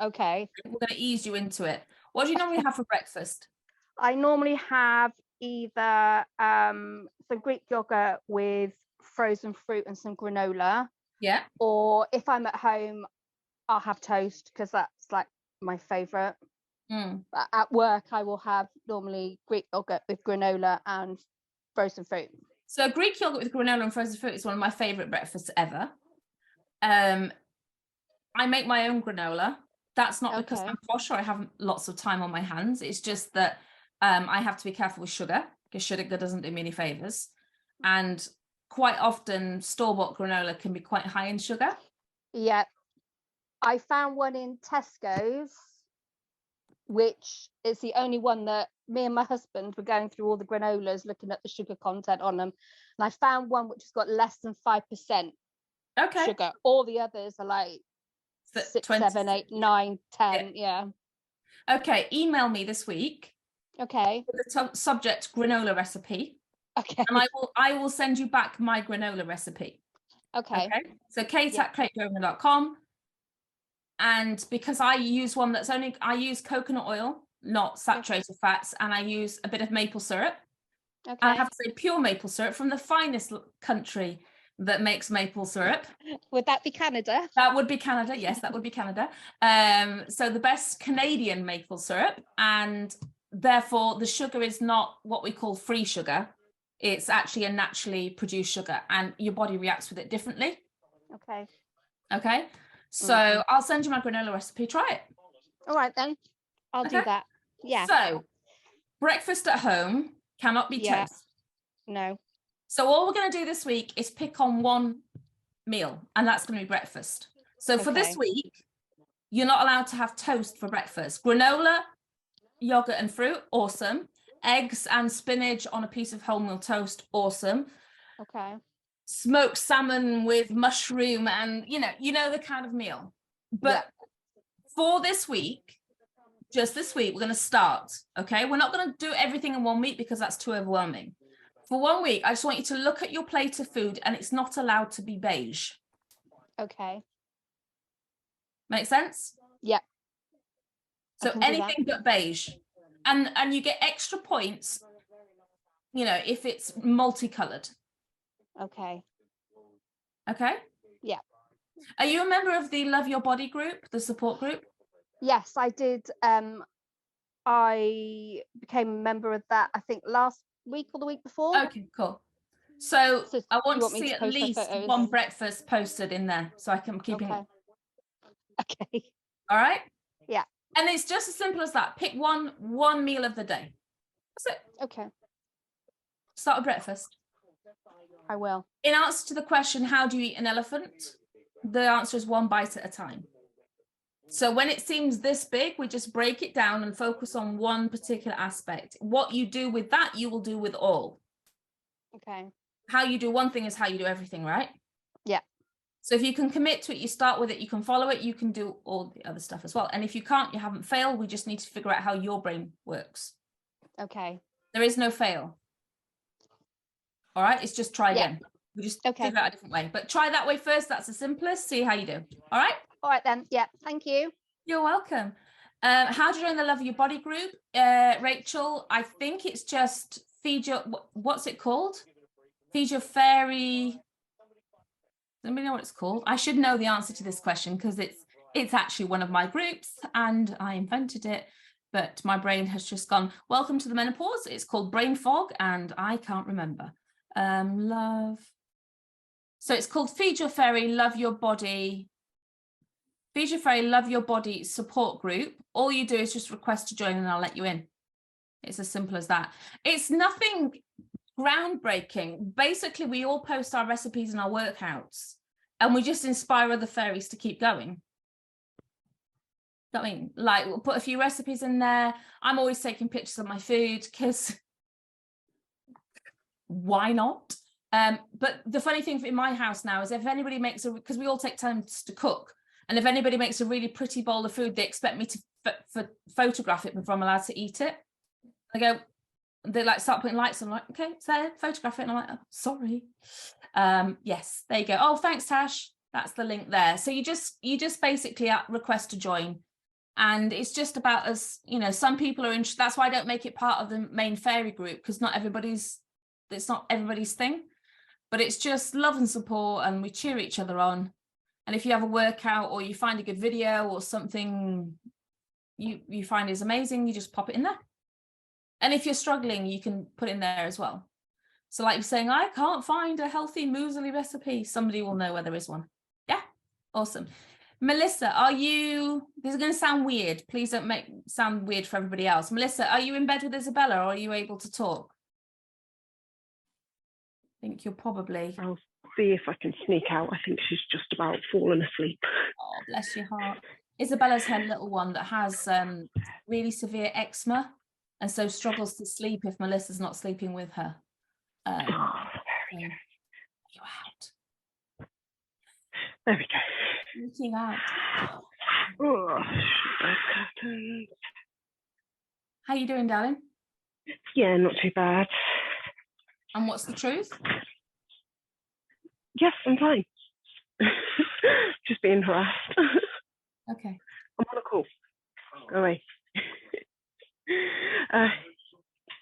Okay. We're going to ease you into it. What do you normally have for breakfast? I normally have either some Greek yogurt with frozen fruit and some granola. Yeah. Or if I'm at home, I'll have toast because that's like my favorite. But at work, I will have normally Greek yogurt with granola and frozen fruit. So Greek yogurt with granola and frozen fruit is one of my favorite breakfasts ever. I make my own granola. That's not because I'm posh or I have lots of time on my hands. It's just that I have to be careful with sugar because sugar doesn't do me any favors. And quite often store-bought granola can be quite high in sugar. Yeah. I found one in Tesco's, which is the only one that me and my husband were going through all the granolas, looking at the sugar content on them. And I found one which has got less than 5% sugar. All the others are like 6, 7, 8, 9, 10. Yeah. Okay. Email me this week. Okay. With the subject granola recipe. Okay. And I will send you back my granola recipe. Okay. So kate@katejovian.com. And because I use one I use coconut oil, not saturated fats, and I use a bit of maple syrup. Okay. I have to say pure maple syrup from the finest country that makes maple syrup. Would that be Canada? That would be Canada. Yes, that would be Canada. So the best Canadian maple syrup, and therefore the sugar is not what we call free sugar. It's actually a naturally produced sugar, and your body reacts with it differently. Okay. So I'll send you my granola recipe. Try it. All right then. I'll do that. Yeah. So breakfast at home cannot be toast. No. So all we're going to do this week is pick on one meal, and that's going to be breakfast. So for this week, you're not allowed to have toast for breakfast. Granola, yogurt and fruit, awesome. Eggs and spinach on a piece of wholemeal toast, awesome. Okay. Smoked salmon with mushroom and you know the kind of meal. But for this week, just this week, we're going to start. Okay, we're not going to do everything in 1 week because that's too overwhelming. For 1 week, I just want you to look at your plate of food, and it's not allowed to be beige. Okay. Make sense? Yeah. So anything but beige, and you get extra points, if it's multicolored. Okay. Okay. Yeah. Are you a member of the Love Your Body group, the support group? Yes, I did. I became a member of that, I think last week or the week before. Okay, cool. So I want to me see to at post my least photos? one breakfast posted in there, so I can keep it. Okay. All right. Yeah. And it's just as simple as that. Pick one meal of the day. That's it. Okay. Start with breakfast. I will. In answer to the question, how do you eat an elephant? The answer is 1 bite at a time. So when it seems this big, we just break it down and focus on one particular aspect. What you do with that, you will do with all. Okay. How you do one thing is how you do everything, right? Yeah. So if you can commit to it, you start with it, you can follow it, you can do all the other stuff as well. And if you can't, you haven't failed. We just need to figure out how your brain works. Okay. There is no fail. All right, it's just try again. We just figure out a different way. But try that way first. That's the simplest. See how you do. All right? All right then. Yeah. Thank you. You're welcome. How to join the Love Your Body group, Rachel? I think it's just feed your, what's it called? Feed Your Fairy. Does anybody know what it's called? I should know the answer to this question because it's actually one of my groups and I invented it, but my brain has just gone, welcome to the menopause. It's called brain fog and I can't remember. So it's called Feed Your Fairy, Love Your Body. Feed Your Fairy, Love Your Body support group. All you do is just request to join and I'll let you in. It's as simple as that. It's nothing groundbreaking. Basically, we all post our recipes and our workouts and we just inspire other fairies to keep going. I mean, like we'll put a few recipes in there. I'm always taking pictures of my food because why not? But the funny thing in my house now is if anybody makes because we all take time to cook, and if anybody makes a really pretty bowl of food, they expect me to photograph it before I'm allowed to eat it. They like start putting lights on, I'm like, okay, it's there, photograph it. And I'm like, oh, sorry. Yes, there you go. Oh, thanks, Tash. That's the link there. So you just basically request to join. And it's just about us, you know, some people are interested. That's why I don't make it part of the main fairy group, because it's not everybody's thing, but it's just love and support and we cheer each other on. And if you have a workout or you find a good video or something you find is amazing, you just pop it in there. And if you're struggling, you can put it in there as well. So like you're saying, I can't find a healthy muesli recipe. Somebody will know where there is one. Yeah, awesome. Melissa, this is going to sound weird. Please don't sound weird for everybody else. Melissa, are you in bed with Isabella or are you able to talk? I think you're probably... I'll see if I can sneak out. I think she's just about fallen asleep. Oh, bless your heart. Isabella's her little one that has really severe eczema and so struggles to sleep if Melissa's not sleeping with her. Are you out? There we go. Looking out. Oh, how you doing, darling? yeah, not too bad. And what's the truth? Yes, I'm fine. Just being harassed. Okay. I'm on a call. Go away.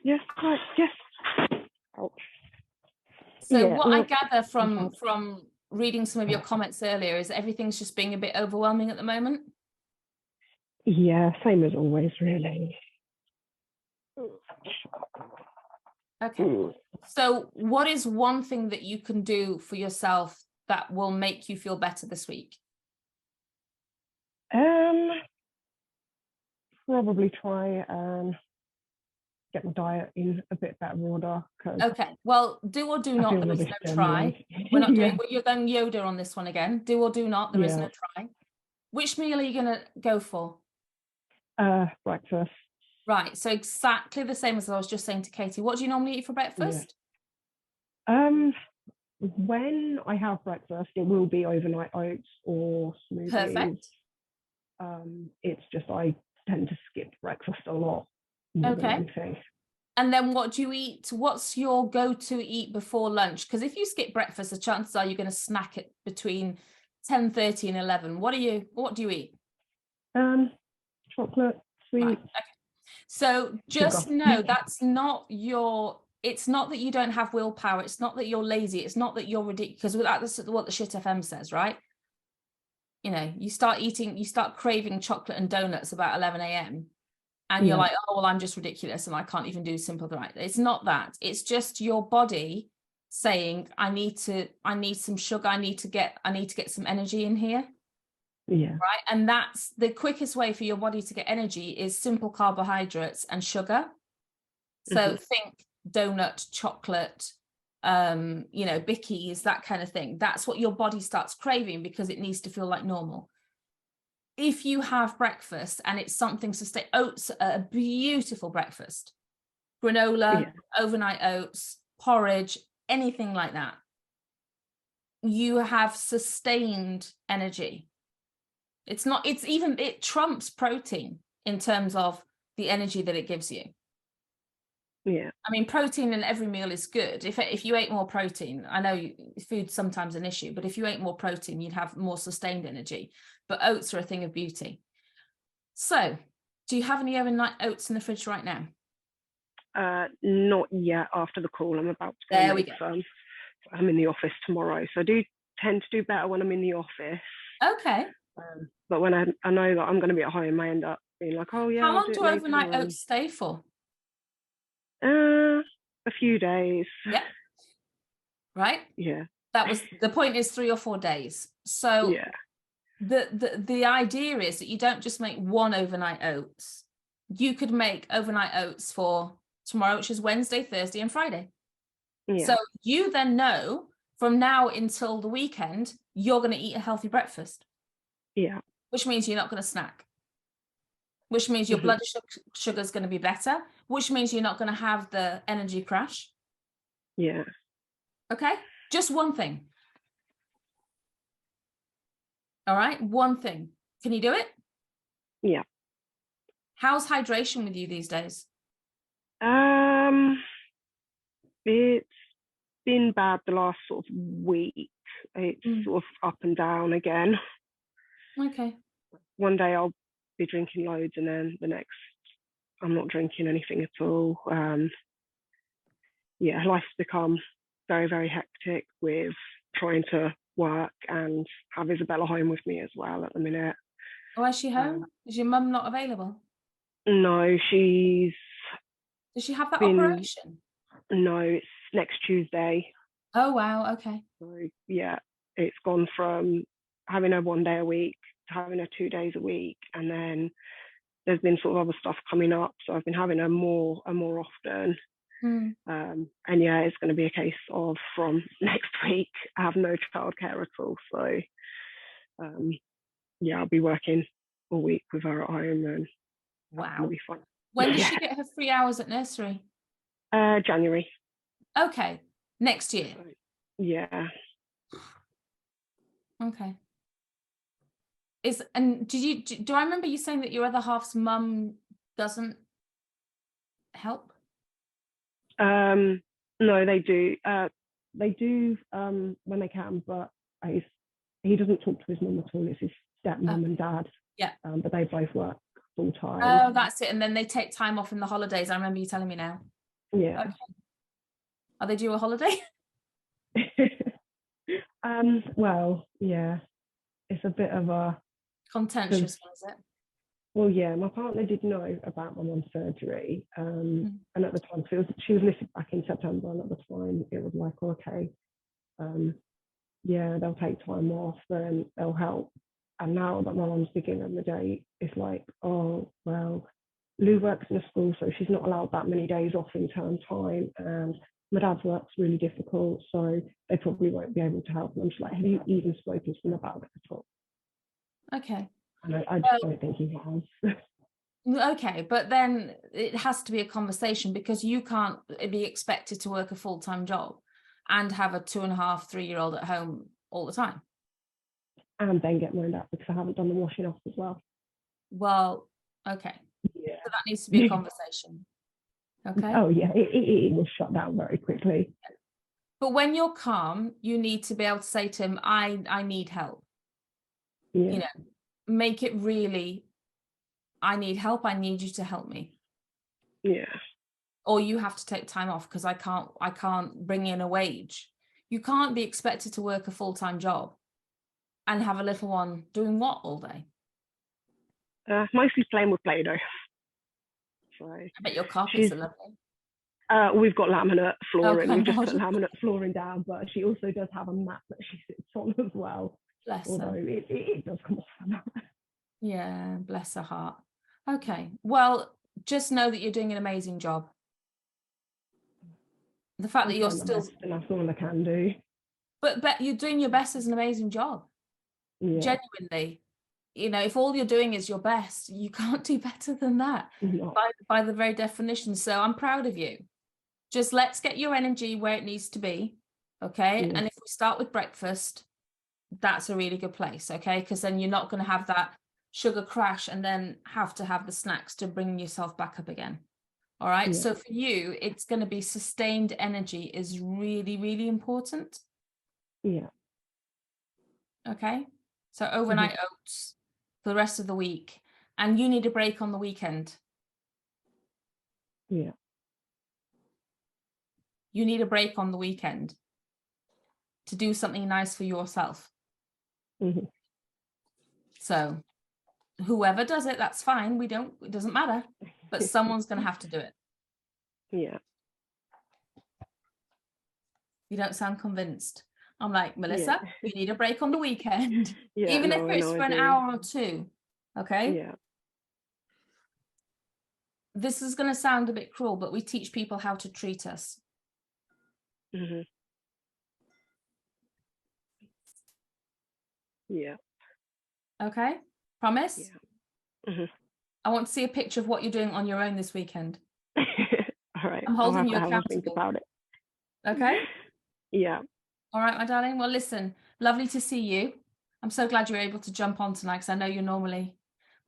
Yes, right, yes. Oh. So Yeah, what I gather okay. from reading some of your comments earlier is everything's just being a bit overwhelming at the moment. Yeah, same as always, really. Okay. So what is one thing that you can do for yourself that will make you feel better this week? Probably try and get my diet in a bit better order. Okay, well, do or do not, there is no try. We're not doing, you're going Yoda on this one again. Do or do not, there is no try. Which meal are you going to go for? Breakfast. Right, so exactly the same as I was just saying to Katie. What do you normally eat for breakfast? When I have breakfast, it will be overnight oats or smoothies. Perfect. It's just I tend to skip breakfast a lot. Okay. And then what do you eat? What's your go-to eat before lunch? Because if you skip breakfast, the chances are you're going to snack it between 10:30 and 11. What do you eat? Chocolate, sweet. Right. Okay. So just know that's not it's not that you don't have willpower. It's not that you're lazy. It's not that you're ridiculous. Because that's what the Shit FM says, right? You know, you start craving chocolate and donuts about 11 a.m. and you're like, oh, well, I'm just ridiculous and I can't even do simple right. It's not that. It's just your body saying, I need some sugar. I need to get some energy in here. Yeah. Right. And that's the quickest way for your body to get energy is simple carbohydrates and sugar. So think donut, chocolate, bickies, that kind of thing. That's what your body starts craving because it needs to feel like normal. If you have breakfast and it's something sustained, oats are a beautiful breakfast. Granola, overnight oats, porridge, anything like that. You have sustained energy. It trumps protein in terms of the energy that it gives you. Yeah. I mean, protein in every meal is good. If you ate more protein, I know food's sometimes an issue, but if you ate more protein, you'd have more sustained energy. But oats are a thing of beauty. So Do you have any overnight oats in the fridge right now? Not yet. After the call, I'm about to go There we make go. some. I'm in the office tomorrow, so I do tend to do better when I'm in the office. Okay. But when I know that I'm going to be at home, I end up being like, oh yeah, How I'll long do do it later overnight on. oats stay for? A few days. Yeah. Right. Yeah. That was the point, is 3 or 4 days. So Yeah. the idea is that you don't just make one overnight oats. You could make overnight oats for tomorrow, which is Wednesday, Thursday, and Friday. Yeah. So you then know from now until the weekend, you're going to eat a healthy breakfast. Yeah. Which means you're not going to snack. Which means your Mhm. blood sugar is going to be better. Which means you're not going to have the energy crash. Yeah. Okay? Just one thing. All right? One thing. Can you do it? Yeah. How's hydration with you these days? It's been bad the last sort of week. It's sort of up and down again. Okay. One day I'll be drinking loads, and then the next I'm not drinking anything at all. Yeah, life's become very, very hectic with trying to work and have Isabella home with me as well at the minute. Oh, is she home? Is your mum not available? No, she's Does she have that been, operation? no, it's next Tuesday. Oh, wow. Okay. So yeah, it's gone from having her 1 day a week to having her 2 days a week, and then there's been sort of other stuff coming up, so I've been having her more and more often. And yeah, it's going to be a case of from next week I have no childcare at all. So yeah, I'll be working all week with her at home, and that's going to be fun. When does she get her 3 hours at nursery? January. Okay. Next year. Yeah. Okay. Do I remember you saying that your other half's mum doesn't help? No, they do. They do when they can, but he doesn't talk to his mum at all. It's his stepmom and dad. Yeah. But they both work full time. Oh, that's it. And then they take time off in the holidays. I remember you telling me now. Yeah. Okay. Are they due a holiday? Well, yeah. It's a bit of a contentious one, is it? Well, yeah, my partner did know about my mum's surgery, and at the time, she was listed back in September, and at the time, it was like, okay, yeah, they'll take time off, then they'll help. And now that my mum's beginning the date, it's like, oh, well, Lou works in a school, so she's not allowed that many days off in term time, and my dad's work's really difficult, so they probably won't be able to help. And I'm just like, have you even spoken to them about it at all? Okay. And I just don't think he has. Okay, but then it has to be a conversation, because you can't be expected to work a full-time job and have a 2.5, 3-year-old at home all the time. And then get moaned at because I haven't done the washing off as well. Well, okay. Yeah. So that needs to be a conversation. Okay. Oh yeah, it was shut down very quickly. But when you're calm, you need to be able to say to him, I need help. Yeah. You know, make it really, I need help, I need you to help me. Yeah. Or you have to take time off because I can't bring in a wage. You can't be expected to work a full-time job and have a little one doing what all day? Mostly playing with Play-Doh. So I bet your carpets are lovely. We've got laminate flooring. Oh, We've just God. put laminate flooring down, but she also does have a mat that she sits on as well. Bless Although her. it does come off. Yeah, bless her heart. Okay, well, just know that you're doing an amazing job. The fact that you're still, and that's all I can do. but you're doing your best is an amazing job. Yeah. Genuinely, you know, if all you're doing is your best, you can't do better than that No. by the very definition. So I'm proud of you. Just let's get your energy where it needs to be, okay? Yeah. And if we start with breakfast, that's a really good place, okay? Because then you're not going to have that sugar crash and then have to have the snacks to bring yourself back up again. All right. Yeah. So for you, it's going to be sustained energy is really, really important. Yeah. Okay. So overnight oats for the rest of the week. and you need a break on the weekend. Yeah. You need a break on the weekend to do something nice for yourself. Mhm. So whoever does it, that's fine. It doesn't matter, but someone's going to have to do it. Yeah. You don't sound convinced. I'm like, Melissa, you need a break on the weekend, Yeah, even no, if it's no, I for an do. hour or two. Okay. Yeah. This is going to sound a bit cruel, but we teach people how to treat us. Mhm. Yeah. Okay. Promise? Yeah. Mhm. I want to see a picture of what you're doing on your own this weekend. All right. I'm I'll holding have you to have a think accountable. about it. Okay. Yeah. All right, my darling. Well, listen, lovely to see you. I'm so glad you're able to jump on tonight because I know you're normally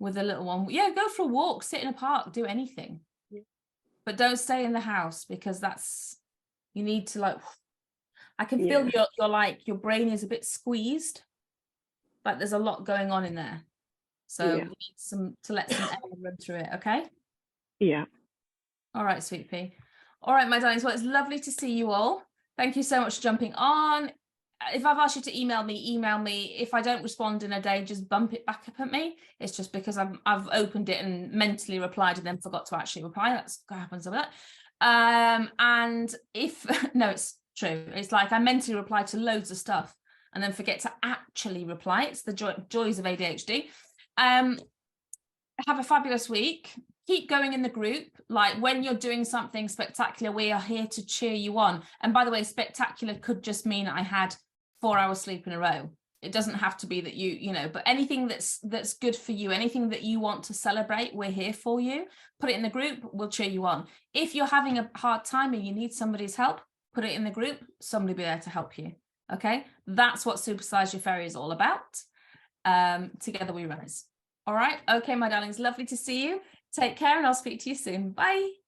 with a little one. Yeah, go for a walk, sit in a park, do anything. Yeah. But don't stay in the house because you need to like, I can Yeah. feel your brain is a bit squeezed, but there's a lot going on in there. So Yeah. you need to let some air run through it, okay? Yeah. All right, sweet pea. All right, my darlings. Well, it's lovely to see you all. Thank you so much for jumping on. If I've asked you to email me, email me. If I don't respond in a day, just bump it back up at me. It's just because I've opened it and mentally replied and then forgot to actually reply. That's what happens with that. And if no, it's true. It's like I mentally reply to loads of stuff and then forget to actually reply. It's the joys of ADHD. Have a fabulous week. Keep going in the group. Like when you're doing something spectacular, we are here to cheer you on. And by the way, spectacular could just mean I had 4 hours sleep in a row. It doesn't have to be that but anything that's good for you, anything that you want to celebrate, we're here for you. Put it in the group, we'll cheer you on. If you're having a hard time and you need somebody's help, put it in the group, somebody will be there to help you. Okay, that's what Supersize Your Fairy is all about. Together we rise. All right. Okay, my darlings, lovely to see you. Take care and I'll speak to you soon. Bye.